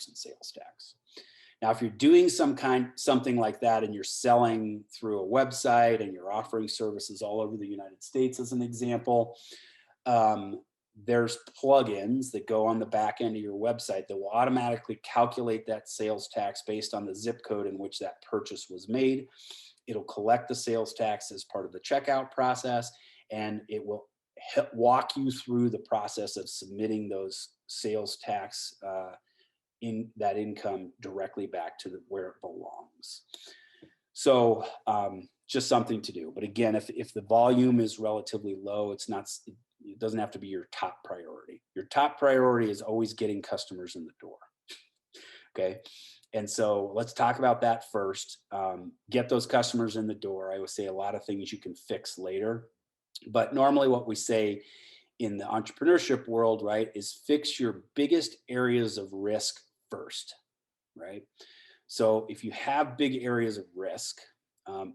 in sales tax. Now, if you're doing something like that, and you're selling through a website and you're offering services all over the United States, as an example, there's plugins that go on the back end of your website that will automatically calculate that sales tax based on the zip code in which that purchase was made. It'll collect the sales tax as part of the checkout process, and it will walk you through the process of submitting those sales tax in that income directly back to where it belongs. So just something to do. But again, if the volume is relatively low, it doesn't have to be your top priority. Your top priority is always getting customers in the door. Okay. And so let's talk about that first. Get those customers in the door. I would say a lot of things you can fix later. But normally what we say in the entrepreneurship world, right, is fix your biggest areas of risk first, right? So if you have big areas of risk,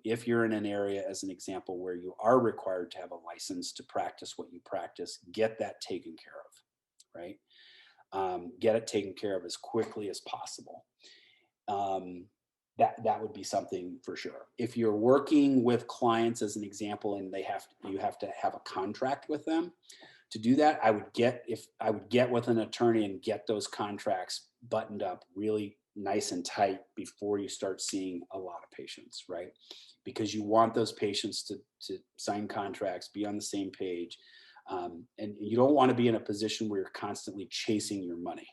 if you're in an area, as an example, where you are required to have a license to practice what you practice, get that taken care of, right? Get it taken care of as quickly as possible. that would be something for sure. If you're working with clients as an example, and you have to have a contract with them to do that, I would get with an attorney and get those contracts buttoned up really nice and tight before you start seeing a lot of patients, right? Because you want those patients to sign contracts, be on the same page. And you don't want to be in a position where you're constantly chasing your money,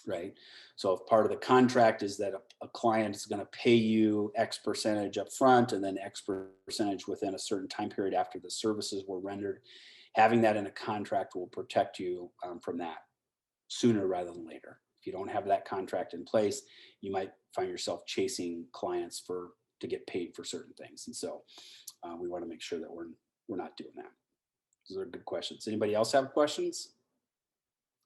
right? So if part of the contract is that a client is going to pay you X percentage up front and then X percentage within a certain time period after the services were rendered, having that in a contract will protect you from that sooner rather than later. If you don't have that contract in place, you might find yourself chasing clients to get paid for certain things. And so we want to make sure that we're not doing that. Those are good questions. Anybody else have questions?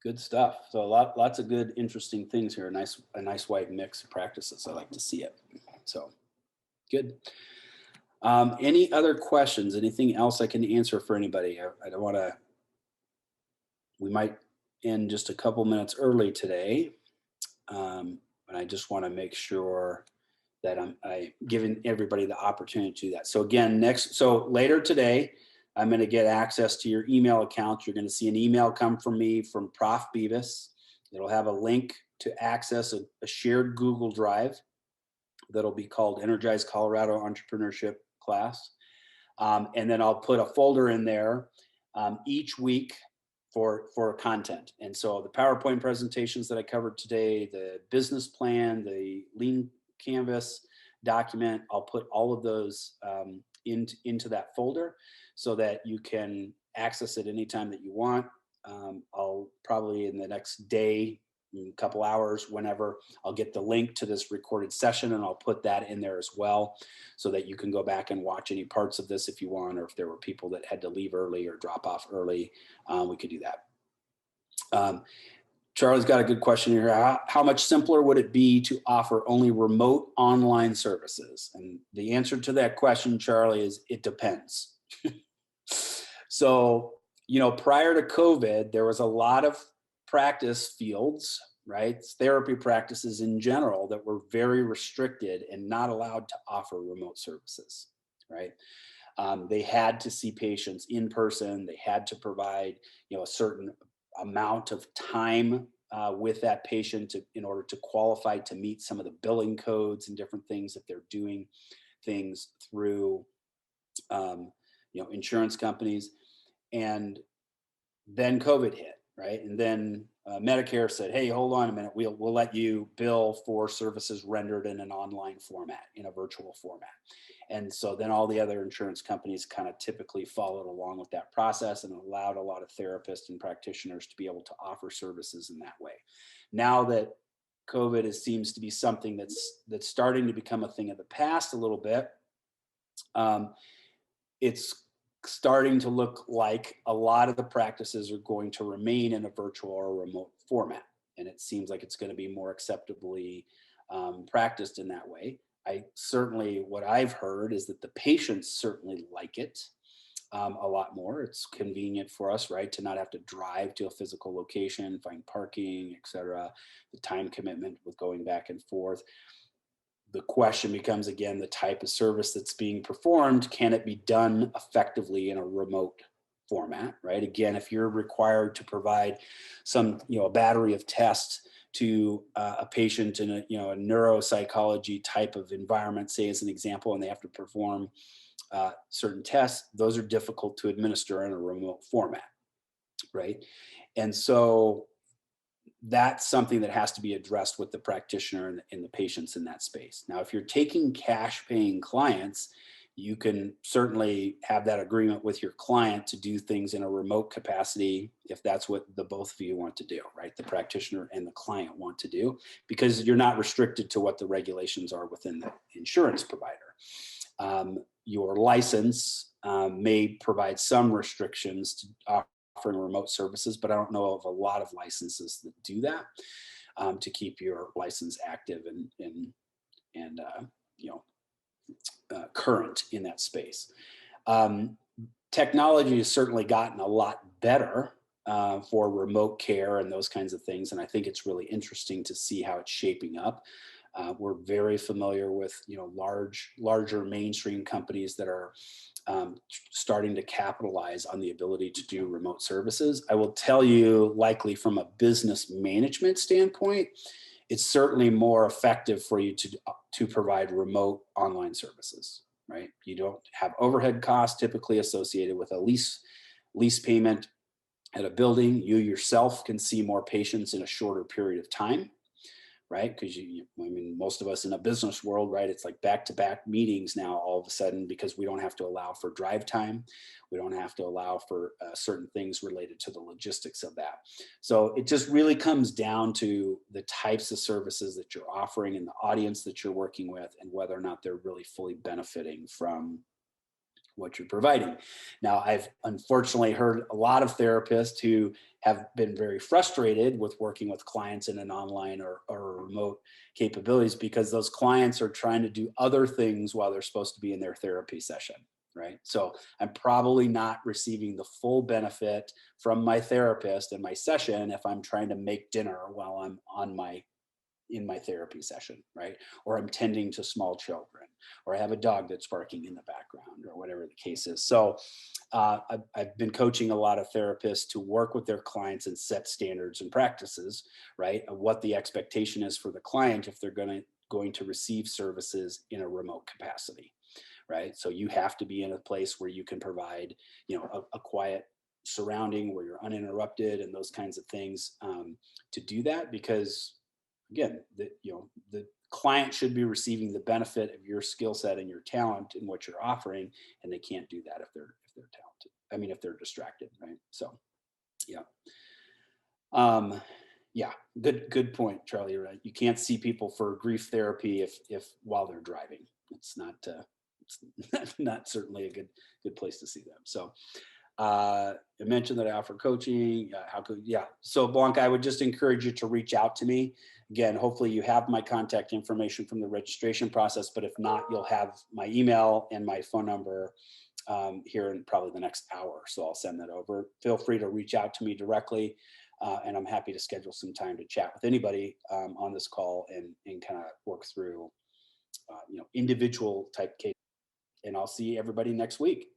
Good stuff. So lots of good, interesting things here. A nice wide mix of practices. I like to see it. So good. Any other questions? Anything else I can answer for anybody? I don't want to. We might end just a couple minutes early today, and I just want to make sure that I'm giving everybody the opportunity to do that. So again, later today, I'm going to get access to your email account. You're going to see an email come from me from Prof. Beavis. It'll have a link to access a shared Google Drive that'll be called Energize Colorado Entrepreneurship Class. And then I'll put a folder in there each week for content. And so the PowerPoint presentations that I covered today, the business plan, the lean canvas document, I'll put all of those into that folder so that you can access it anytime that you want. I'll probably in the next day, a couple hours, whenever, I'll get the link to this recorded session and I'll put that in there as well so that you can go back and watch any parts of this if you want, or if there were people that had to leave early or drop off early, we could do that. Charlie's got a good question here. How much simpler would it be to offer only remote online services? And the answer to that question, Charlie, is it depends. So, prior to COVID, there was a lot of practice fields, right? Therapy practices in general that were very restricted and not allowed to offer remote services, right? They had to see patients in person. They had to provide, a certain amount of time with that patient in order to qualify to meet some of the billing codes and different things if they're doing things through, insurance companies. And then COVID hit, right? And then Medicare said, hey, hold on a minute. We'll let you bill for services rendered in an online format, in a virtual format. And so then all the other insurance companies kind of typically followed along with that process and allowed a lot of therapists and practitioners to be able to offer services in that way. Now that COVID seems to be something that's starting to become a thing of the past a little bit, it's starting to look like a lot of the practices are going to remain in a virtual or remote format. And it seems like it's going to be more acceptably practiced in that way. What I've heard is that the patients certainly like it a lot more. It's convenient for us, right, to not have to drive to a physical location, find parking, et cetera, the time commitment with going back and forth. The question becomes, again, the type of service that's being performed. Can it be done effectively in a remote format, right? Again, if you're required to provide a battery of tests to a patient in a neuropsychology type of environment, say as an example, and they have to perform certain tests, those are difficult to administer in a remote format, right? And so that's something that has to be addressed with the practitioner and the patients in that space. Now, if you're taking cash paying clients, you can certainly have that agreement with your client to do things in a remote capacity if that's what the both of you want to do, right? The practitioner and the client want to do, because you're not restricted to what the regulations are within the insurance provider. Your license may provide some restrictions to offering remote services, but I don't know of a lot of licenses that do that to keep your license active and current in that space. Technology has certainly gotten a lot better for remote care and those kinds of things, and I think it's really interesting to see how it's shaping up. We're very familiar with, larger mainstream companies that are starting to capitalize on the ability to do remote services. I will tell you, likely from a business management standpoint, it's certainly more effective for you to provide remote online services, right? You don't have overhead costs typically associated with a lease payment at a building. You yourself can see more patients in a shorter period of time, right? Because most of us in a business world, right? It's like back-to-back meetings now all of a sudden, because we don't have to allow for drive time. We don't have to allow for certain things related to the logistics of that. So it just really comes down to the types of services that you're offering and the audience that you're working with, and whether or not they're really fully benefiting from what you're providing. Now, I've unfortunately heard a lot of therapists who have been very frustrated with working with clients in an online or remote capabilities, because those clients are trying to do other things while they're supposed to be in their therapy session, right? So I'm probably not receiving the full benefit from my therapist in my session if I'm trying to make dinner while I'm in my therapy session, right? Or I'm tending to small children, or I have a dog that's barking in the background, or whatever the case is. So I've been coaching a lot of therapists to work with their clients and set standards and practices, right? Of what the expectation is for the client if they're going to receive services in a remote capacity, right? So you have to be in a place where you can provide, a quiet surrounding where you're uninterrupted and those kinds of things, to do that, because again, the client should be receiving the benefit of your skill set and your talent and what you're offering, and they can't do that if they're talented. I mean, if they're distracted, right? So, yeah, yeah, good point, Charlie. You're right. You can't see people for grief therapy if while they're driving. It's not certainly a good place to see them. So, I mentioned that I offer coaching. Yeah. So Blanca, I would just encourage you to reach out to me. Again, hopefully you have my contact information from the registration process, but if not, you'll have my email and my phone number here in probably the next hour. So I'll send that over. Feel free to reach out to me directly. And I'm happy to schedule some time to chat with anybody on this call and kind of work through, individual type case. And I'll see everybody next week.